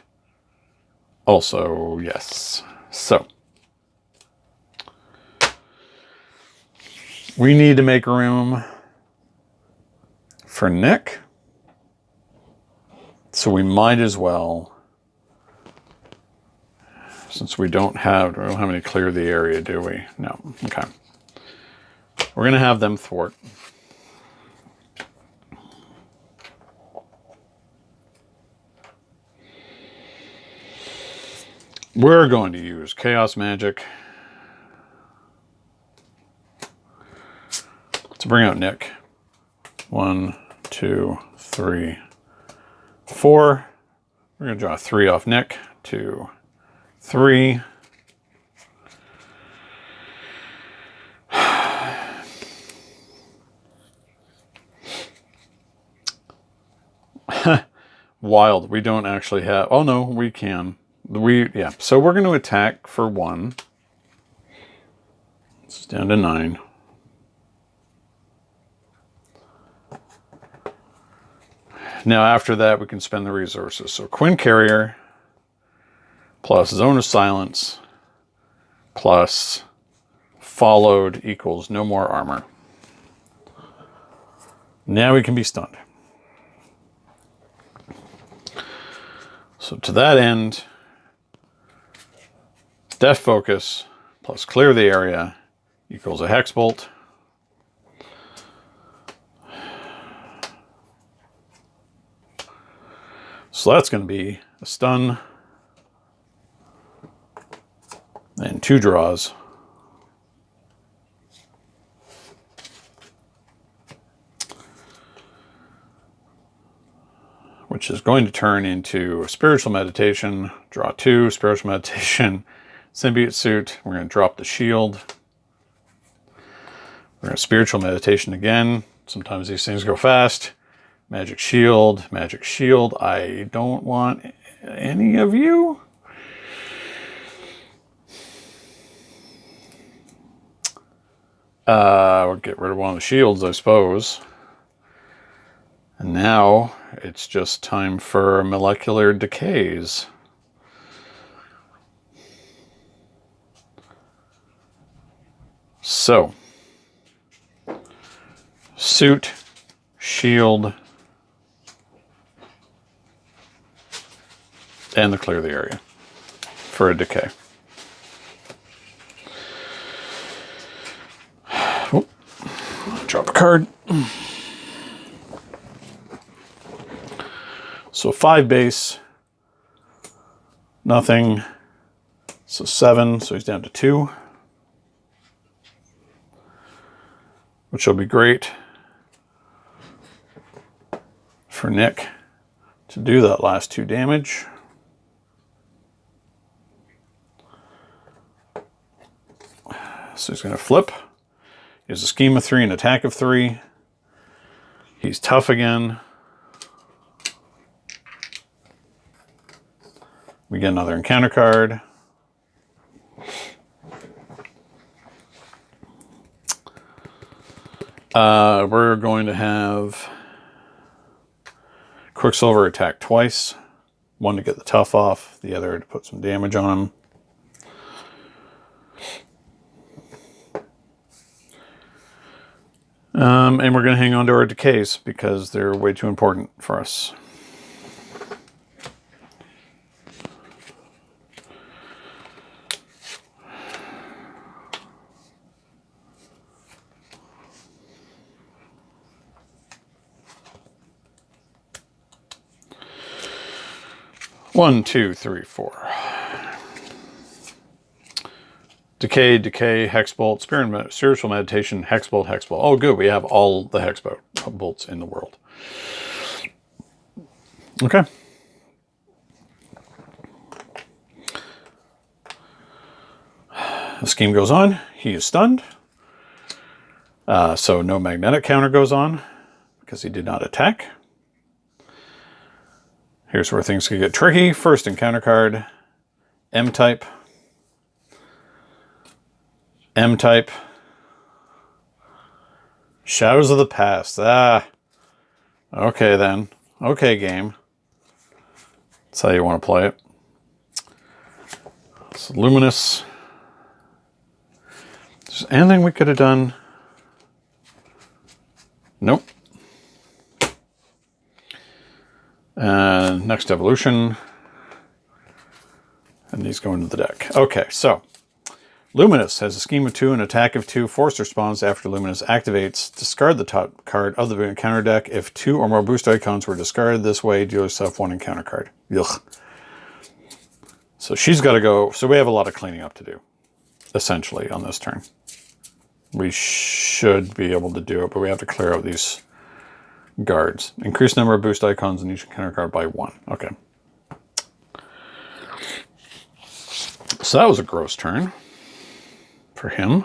Also, yes. So, we need to make room for Nick. So we might as well, since we don't have any clear the area, do we? No. Okay. We're going to have them thwart. We're going to use Chaos Magic to bring out Nick. 1, 2, 3, 4. We're going to draw 3 off Nick. 2, 3. Wild. We don't actually have... Oh, no, we can. Yeah. So we're going to attack for 1. It's down to 9. Now, after that, we can spend the resources. So Quinn Carrier plus Zone of Silence plus Followed equals no more armor. Now we can be stunned. So to that end, Death Focus plus Clear the Area equals a Hex Bolt. So that's going to be a stun and 2 draws. Which is going to turn into a Spiritual Meditation. Draw 2, Spiritual Meditation, Symbiote Suit. We're going to drop the shield. We're going to Spiritual Meditation again. Sometimes these things go fast. Magic Shield, Magic Shield. I don't want any of you. We'll get rid of one of the shields, I suppose. And now it's just time for molecular decays. So, suit, shield, and the clear the area for a decay. Oh, drop a card. So 5 base, nothing. So 7, so he's down to 2. Which will be great for Nick to do that last 2 damage. So he's going to flip. He has a scheme of 3 and attack of 3. He's tough again. We get another encounter card. We're going to have Quicksilver attack twice. One to get the tough off, the other to put some damage on him. And we're going to hang on to our decays because they're way too important for us. One, two, three, 4. Decay, decay, hex bolt, spiritual meditation, hex bolt, hex bolt. Oh, good. We have all the hex bolts in the world. Okay. The scheme goes on. He is stunned. So no magnetic counter goes on because he did not attack. Here's where things can get tricky. First encounter card, M-type. M-type. Shadows of the Past. Ah. Okay then. Okay, game. That's how you want to play it. It's luminous. Is there anything we could have done? Nope. Next evolution. And these go into the deck. Okay, so Luminous has a scheme of 2, an attack of 2, force response after Luminous activates. Discard the top card of the encounter deck. If 2 or more boost icons were discarded this way, deal yourself 1 encounter card. Ugh. So she's got to go. So we have a lot of cleaning up to do, essentially, on this turn. We should be able to do it, but we have to clear out these guards. Increase number of boost icons in each encounter card by 1. Okay. So that was a gross turn for him.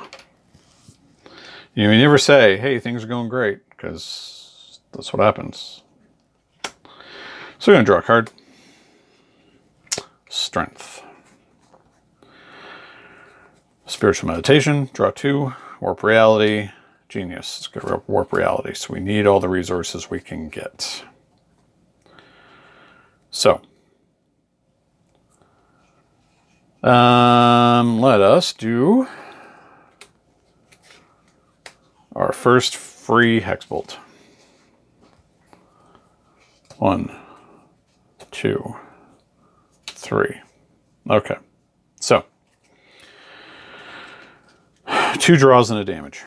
You never say, hey, things are going great, because that's what happens. So we're going to draw a card. Strength. Spiritual Meditation, draw 2. Warp Reality, Genius. Let's go to Warp Reality. So we need all the resources we can get. So let us do our first free Hexbolt. 1, 2, 3. Okay. So 2 draws and a damage.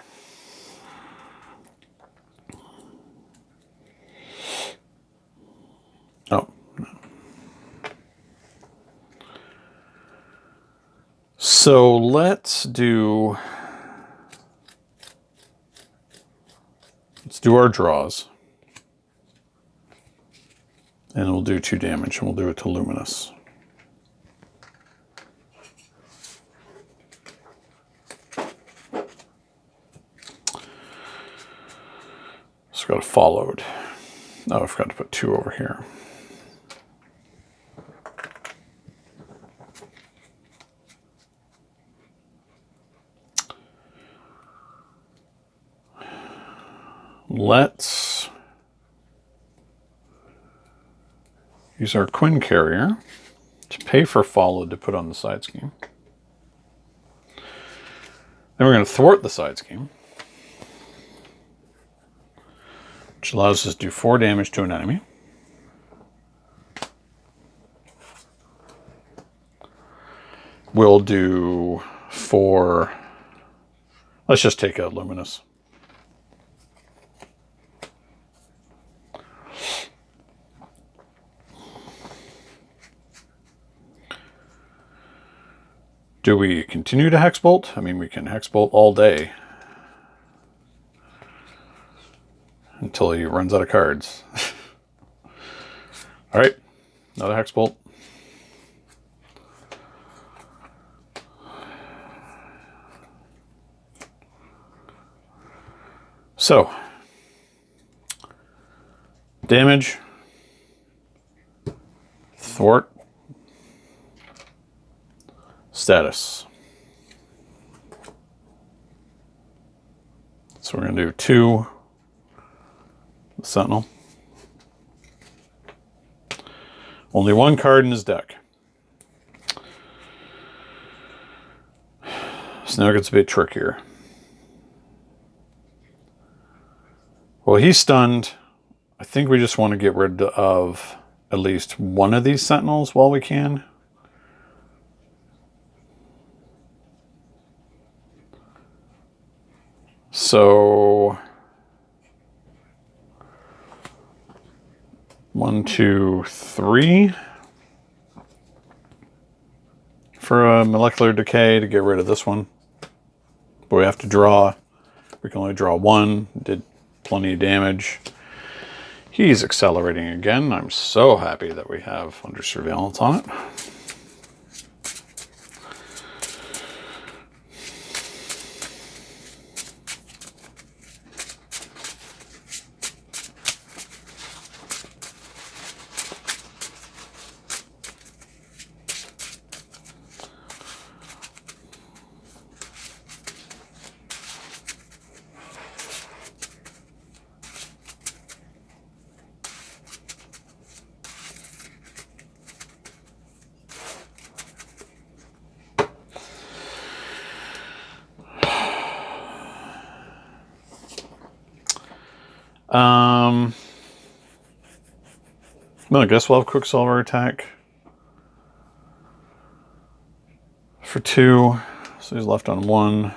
Oh. So let's do our draws. And we'll do 2 damage, and we'll do it to Luminous. So got followed. Oh, I forgot to put 2 over here. Let's use our Quinn Carrier to pay for followed to put on the side scheme. Then we're going to thwart the side scheme, which allows us to do 4 damage to an enemy. We'll do 4. Let's just take out Luminous. Do we continue to Hexbolt? I mean, we can Hexbolt all day until he runs out of cards. All right, another Hexbolt. So, damage, thwart, status. So we're going to do 2 Sentinel. Only 1 card in his deck. So now it gets a bit trickier. Well, he's stunned. I think we just want to get rid of at least 1 of these Sentinels while we can. So 1, 2, 3 for a molecular decay to get rid of this one. But we have to draw. We can only draw 1. Did plenty of damage. He's accelerating again. I'm so happy that we have under surveillance on it. Well, I guess we'll have Quicksilver attack for 2. So he's left on 1.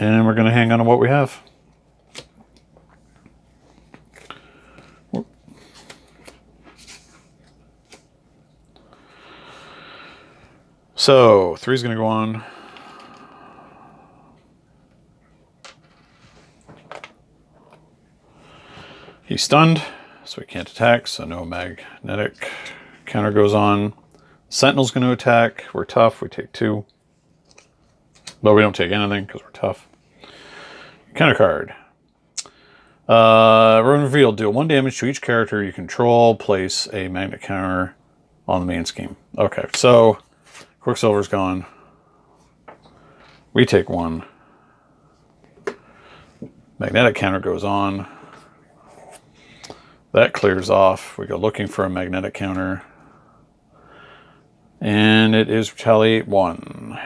And we're going to hang on to what we have. So 3's going to go on. He's stunned, so he can't attack, so no magnetic counter goes on. Sentinel's going to attack. We're tough. We take 2. But we don't take anything because we're tough. Counter card. Rune revealed. Deal 1 damage to each character you control. Place a magnet counter on the main scheme. Okay, so Quicksilver's gone. We take 1. Magnetic counter goes on. That clears off. We go looking for a magnetic counter. And it is retaliate 1.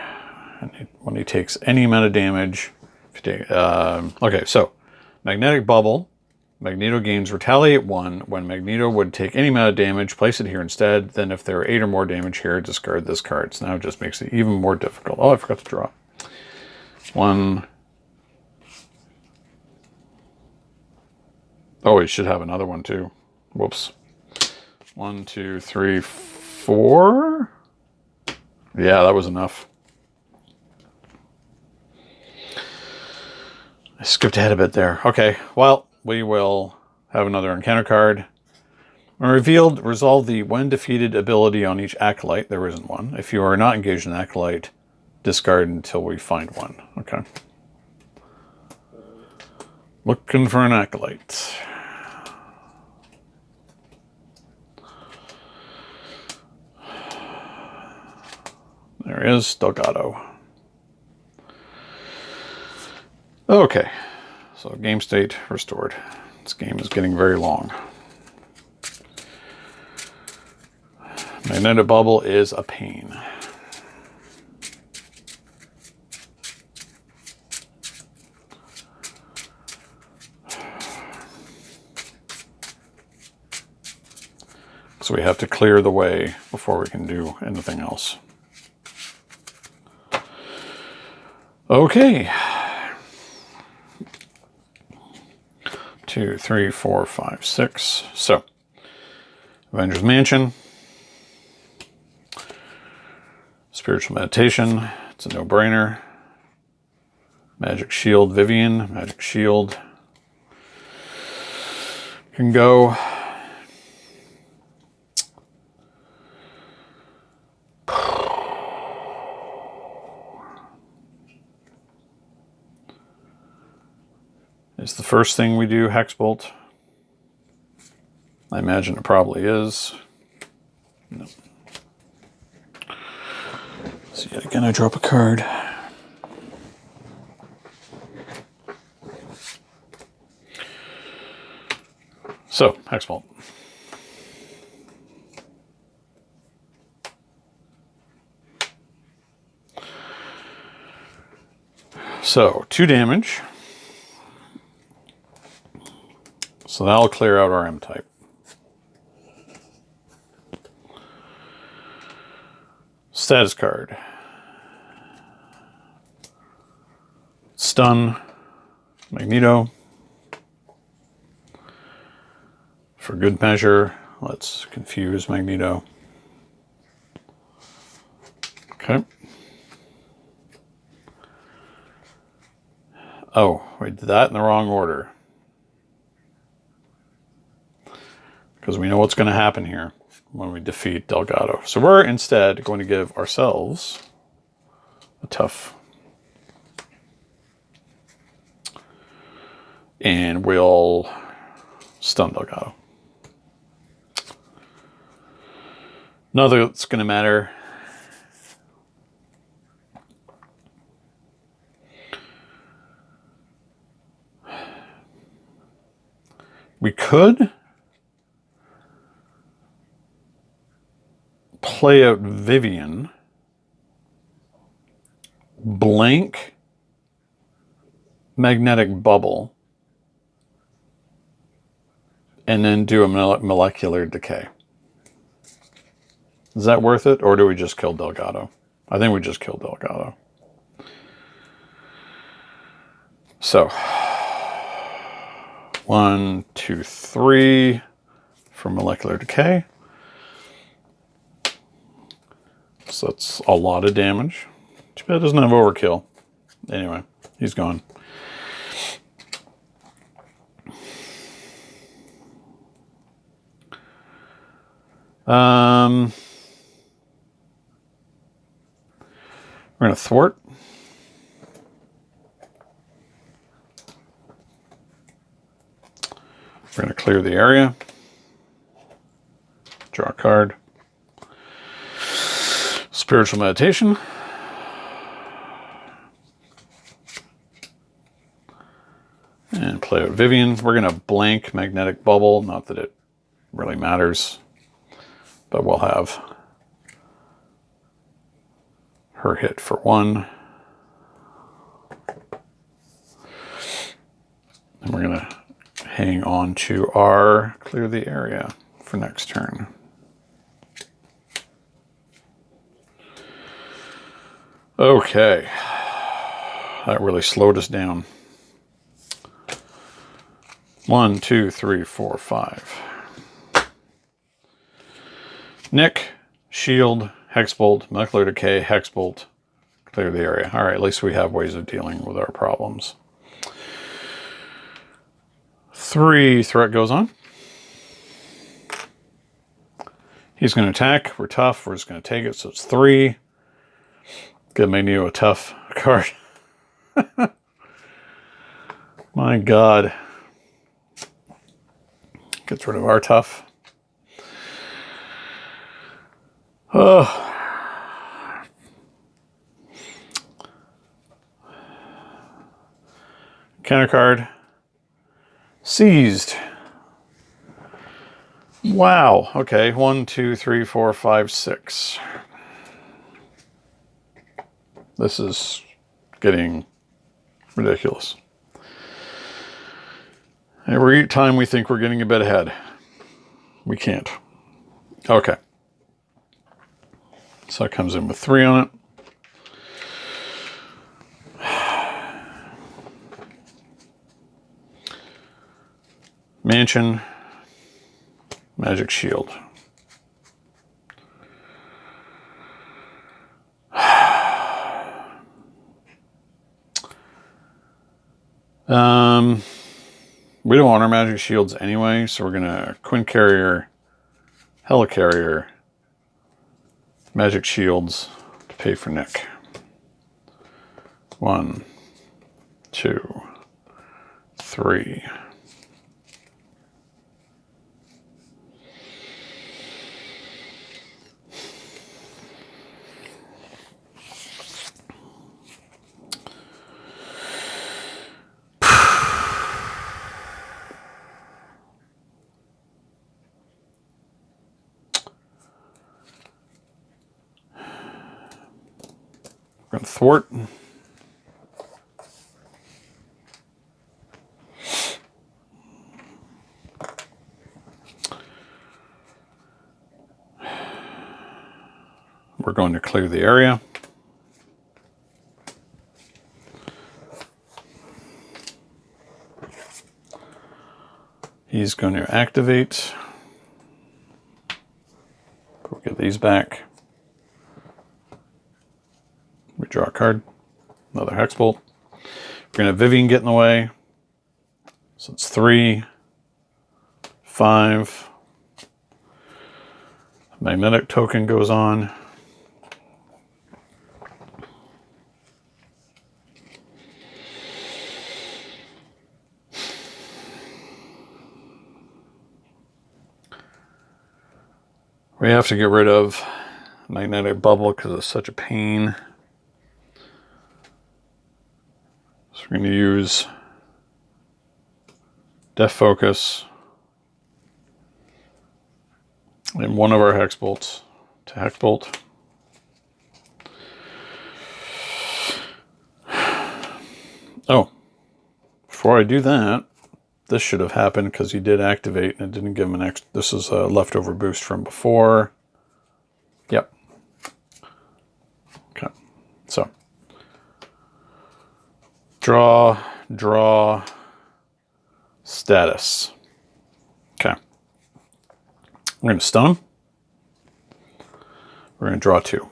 When he takes any amount of damage. Okay, so magnetic bubble. Magneto gains retaliate 1. When Magneto would take any amount of damage, place it here instead. Then if there are 8 or more damage here, discard this card. So now it just makes it even more difficult. Oh, I forgot to draw. 1. Oh, he should have another one too. Whoops. 1, 2, 3, 4. Yeah, that was enough. I skipped ahead a bit there. Okay, well, we will have another encounter card. When revealed, resolve the when defeated ability on each acolyte. There isn't one. If you are not engaged in acolyte, discard until we find one. Okay. Looking for an acolyte. There is Delgado. Okay, so game state restored. This game is getting very long. Magnetic bubble is a pain. So we have to clear the way before we can do anything else. Okay. 2, 3, 4, 5, 6. So, Avengers Mansion. Spiritual Meditation. It's a no-brainer. Magic Shield Vivian. Magic Shield. Can go. Is the first thing we do Hex Bolt? I imagine it probably is. No. So yet again, I drop a card. So, Hex Bolt. So, 2 damage. So that'll clear out our M-type. Status card. Stun. Magneto. For good measure, let's confuse Magneto. Okay. Oh, we did that in the wrong order. Because we know what's going to happen here when we defeat Delgado. So we're instead going to give ourselves a tough. And we'll stun Delgado. None of it's going to matter. We could play out Vivian, blank magnetic bubble and then do a molecular decay. Is that worth it, or do we just kill Delgado? I think we just killed Delgado. So, 1, 2, 3 for molecular decay. So that's a lot of damage. Too bad it doesn't have overkill. Anyway, he's gone. We're going to thwart. We're going to clear the area. Draw a card. Spiritual meditation. And play out Vivian. We're going to blank magnetic bubble. Not that it really matters. But we'll have her hit for 1. And we're going to hang on to our clear the area for next turn. Okay. That really slowed us down. 1, 2, 3, 4, 5. Nick, shield, hexbolt, molecular decay, hexbolt, clear the area. All right, at least we have ways of dealing with our problems. 3 threat goes on. He's going to attack. We're tough. We're just going to take it. So it's 3. Give Magneto a tough card. My God. Gets rid of our tough. Oh. Counter card. Seized. Wow. Okay. 1, 2, 3, 4, 5, 6. This is getting ridiculous. Every time we think we're getting a bit ahead, we can't. Okay. So it comes in with 3 on it. Mansion, Magic Shield. We don't want our Magic Shields anyway, so we're going to Quinn Carrier, Helicarrier, Magic Shields to pay for Nick. 1, 2, 3. We're going to thwart. We're going to clear the area. He's going to activate. We'll get these back. We draw a card. Another Hexbolt. We're going to have Vivian get in the way. So it's 3, 5. Magnetic token goes on. We have to get rid of magnetic bubble because it's such a pain. So we're going to use Death Focus and one of our Hex Bolts to Hex Bolt. Oh, before I do that, this should have happened because he did activate and it didn't give him an extra. This is a leftover boost from before. Yep. Okay. So draw status. Okay. We're going to stun him. We're going to draw 2.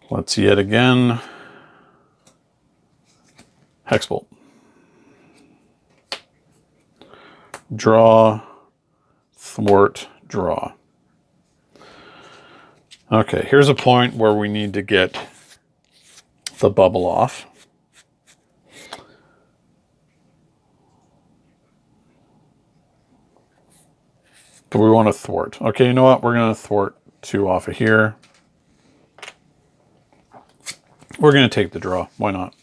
Let's yet again Hexbolt. Draw, thwart, draw. Okay, here's a point where we need to get the bubble off. But we want to thwart. Okay, you know what? We're going to thwart 2 off of here. We're going to take the draw. Why not?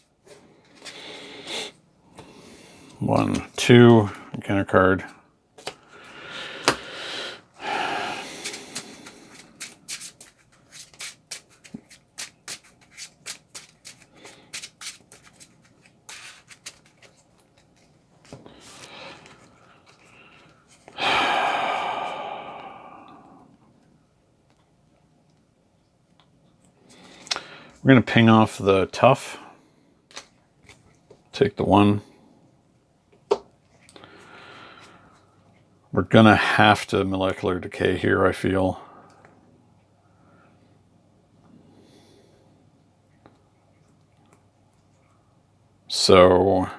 1, 2, counter card. We're going to ping off the tough. Take the 1. We're going to have to molecular decay here, I feel. So,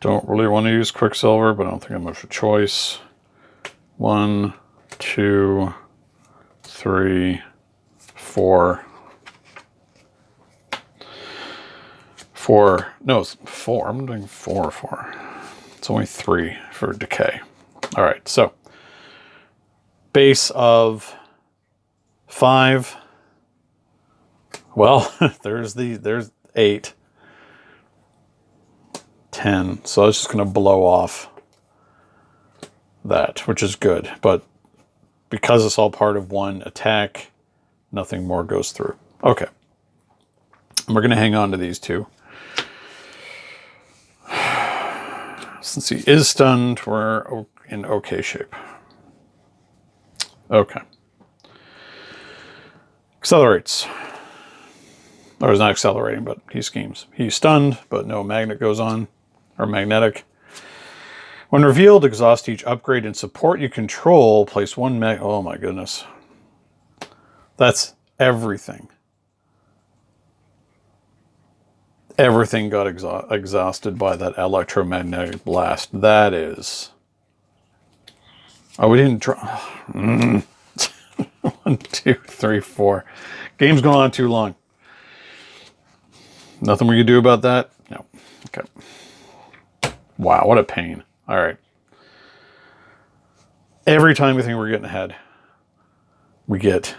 don't really want to use Quicksilver, but I don't think I have much of a choice. 1, 2, 3, 4. 4. No, it's 4. I'm doing 4. It's only 3 for decay. All right, so base of 5. Well, there's 8. 10. So I was just going to blow off that, which is good. But because it's all part of one attack, nothing more goes through. Okay. And we're going to hang on to these 2. Since he is stunned, we're in okay shape. Okay. Accelerates. Or he's not accelerating, but he schemes. He's stunned, but no magnet goes on. Or magnetic. When revealed, exhaust each upgrade and support you control. Place 1 mag... Oh my goodness. That's everything. Everything got exhausted by that electromagnetic blast. That is... Oh, we didn't draw... 1, 2, 3, 4. Game's going on too long. Nothing we can do about that? No. Okay. Wow, what a pain. All right. Every time we think we're getting ahead, we get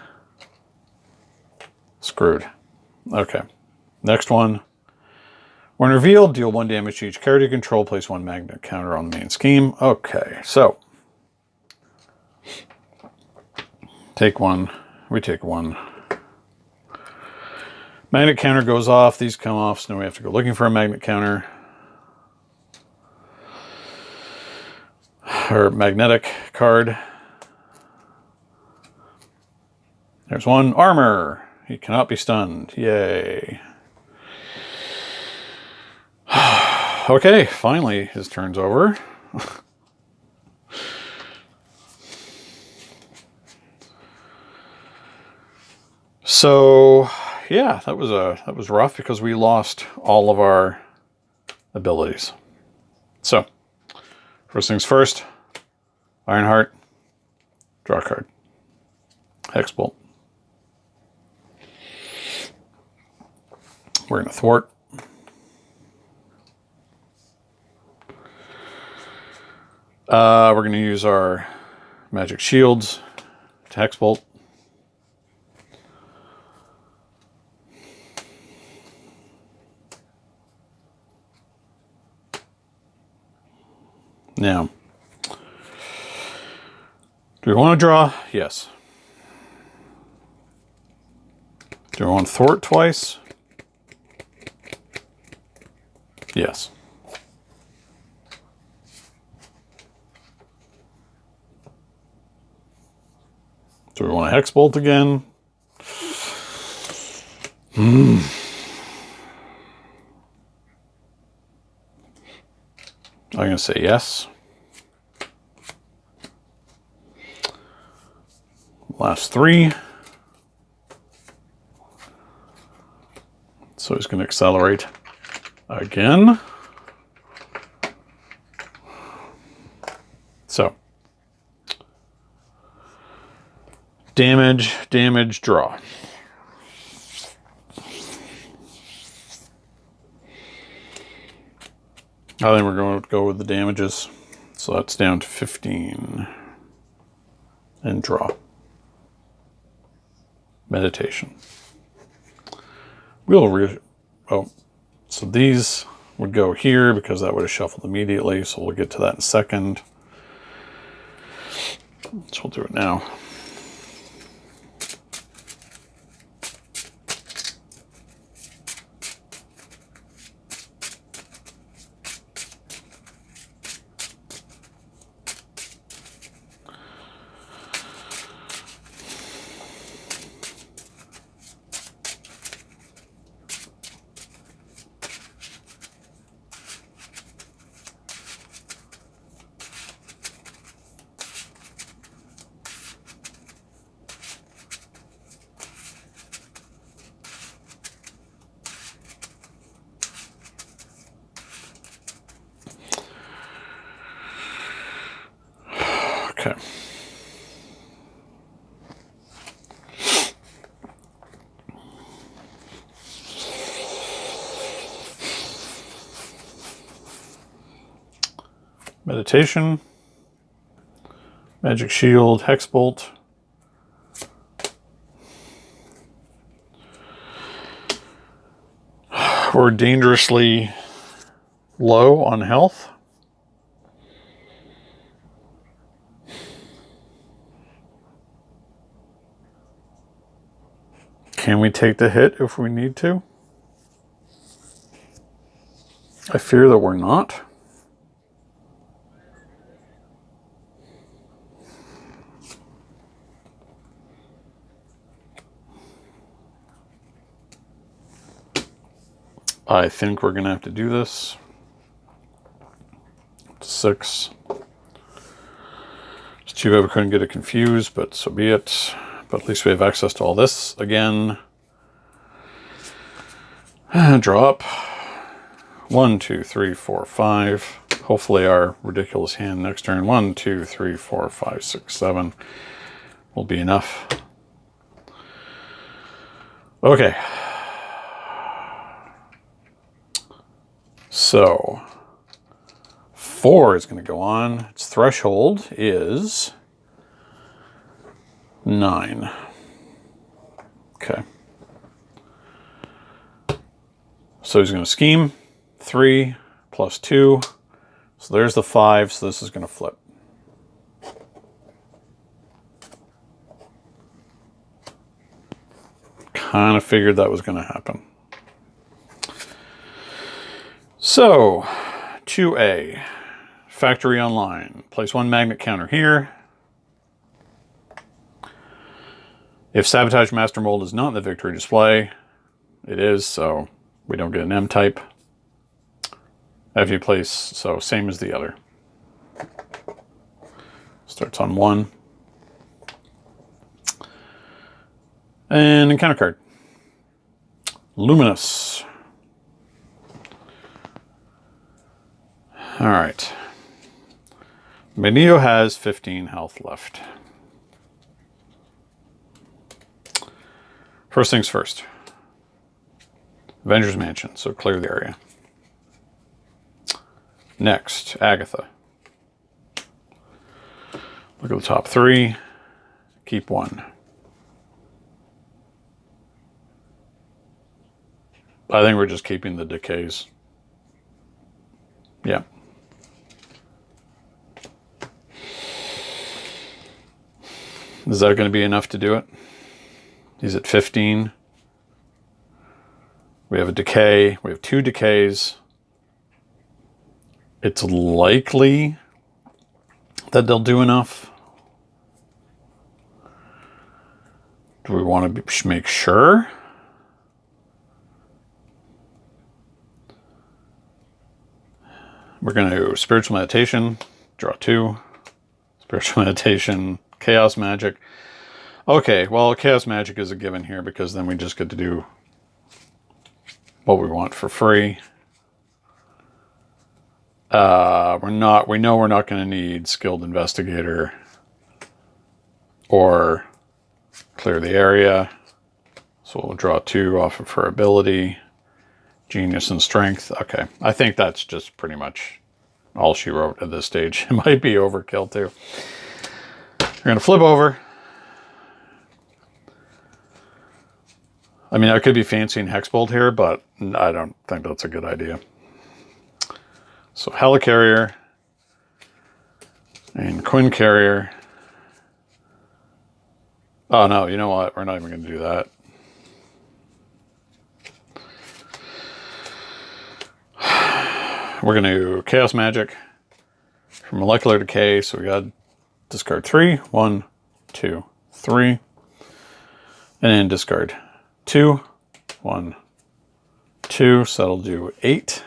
screwed. Okay. Next one. When revealed, deal 1 damage to each card you control. Place 1 magnet counter on the main scheme. Okay, so take 1. We take 1. Magnet counter goes off. These come off, so now we have to go looking for a magnet counter. Or magnetic card. There's 1. Armor. He cannot be stunned. Yay. Okay, finally his turn's over. So yeah, that was rough because we lost all of our abilities. So first things first, Ironheart, draw a card, Hexbolt. We're going to thwart. We're going to use our magic shields to Hexbolt. Now, do we want to draw? Yes. Do we want to thwart twice? Yes. Do we want a hex bolt again? I'm going to say yes. Last three. So he's going to accelerate again. So, damage, damage, draw. I think we're going to go with the damages. So that's down to 15. And draw. Meditation. So these would go here because that would have shuffled immediately. So we'll get to that in a second. So we'll do it now. Okay. Meditation, Magic Shield, Hex Bolt. We're dangerously low on health. Can we take the hit if we need to? I fear that we're not. I think we're going to have to do this. 6. It's too bad we couldn't get it confused, but so be it. But at least we have access to all this again. Draw up. 1, 2, 3, 4, 5. Hopefully our ridiculous hand next turn. 1, 2, 3, 4, 5, 6, 7 will be enough. Okay. So 4 is going to go on. Its threshold is 9. Okay. So he's going to scheme. 3 plus 2. So there's the 5. So this is going to flip. Kind of figured that was going to happen. So 2A. Factory online. Place 1 magnet counter here. If Sabotage Master Mold is not in the victory display, it is, so we don't get an M type. If you place, so same as the other. Starts on 1. And encounter card. Luminous. Alright. Magneto has 15 health left. First things first. Avengers Mansion, so clear the area. Next, Agatha. Look at the top 3. Keep 1. I think we're just keeping the decays. Yeah. Is that going to be enough to do it? He's at 15. We have a decay. We have 2 decays. It's likely that they'll do enough. Do we want to make sure? We're going to do spiritual meditation, draw 2. Spiritual meditation, chaos magic. Okay, well, chaos magic is a given here because then we just get to do what we want for free. We know we're not going to need skilled investigator or clear the area. So we'll draw 2 off of her ability. Genius and strength. Okay, I think that's just pretty much all she wrote at this stage. It might be overkill too. We're going to flip over. I mean, I could be fancying Hexbolt here, but I don't think that's a good idea. So Helicarrier and Quinn Carrier. Oh no, you know what? We're not even going to do that. We're going to do Chaos Magic for Molecular Decay. So we got to discard 3. 1, 2, 3. And then discard 2. 1, 2. So that'll do 8.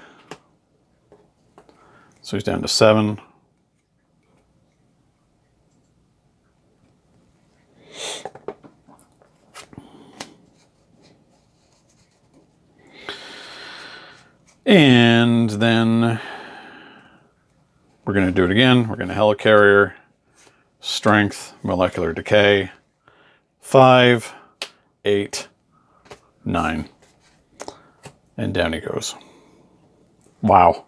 So he's down to 7. And then we're going to do it again. We're going to Helicarrier, Strength, Molecular Decay, 5, 8, 9. And down he goes. Wow.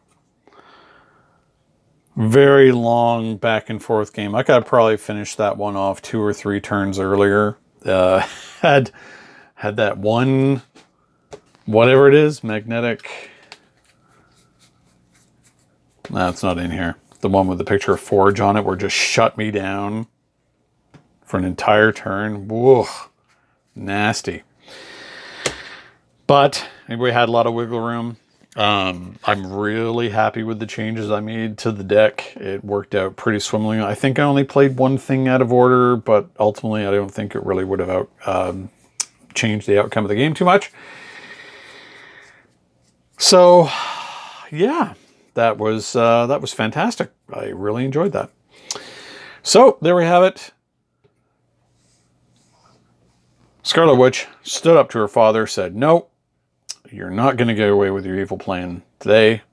Very long back and forth game. I could have probably finished that one off 2 or 3 turns earlier. Had that one, whatever it is, magnetic. That's not in here. The one with the picture of Forge on it where it just shut me down for an entire turn. Whoa, nasty. But we had a lot of wiggle room. I'm really happy with the changes I made to the deck. It worked out pretty swimmingly. I think I only played one thing out of order, but ultimately I don't think it really would have changed the outcome of the game too much. So, yeah. That was fantastic. I really enjoyed that. So there we have it. Scarlet Witch stood up to her father, said, "No, you're not going to get away with your evil plan today."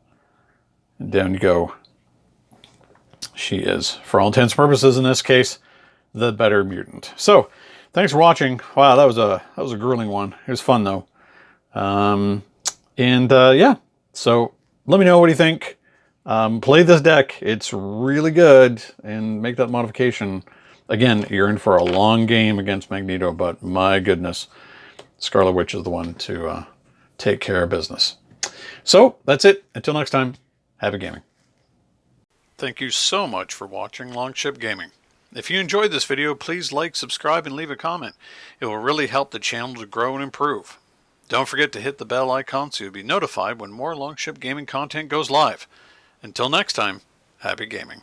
And down you go. She is, for all intents and purposes in this case, the better mutant. So thanks for watching. Wow, that was a grueling one. It was fun though. Yeah. So let me know what you think. Play this deck. It's really good. And make that modification. Again, you're in for a long game against Magneto, but my goodness, Scarlet Witch is the one to take care of business. So, that's it. Until next time, happy gaming. Thank you so much for watching Longship Gaming. If you enjoyed this video, please like, subscribe, and leave a comment. It will really help the channel to grow and improve. Don't forget to hit the bell icon so you'll be notified when more Longship Gaming content goes live. Until next time, happy gaming.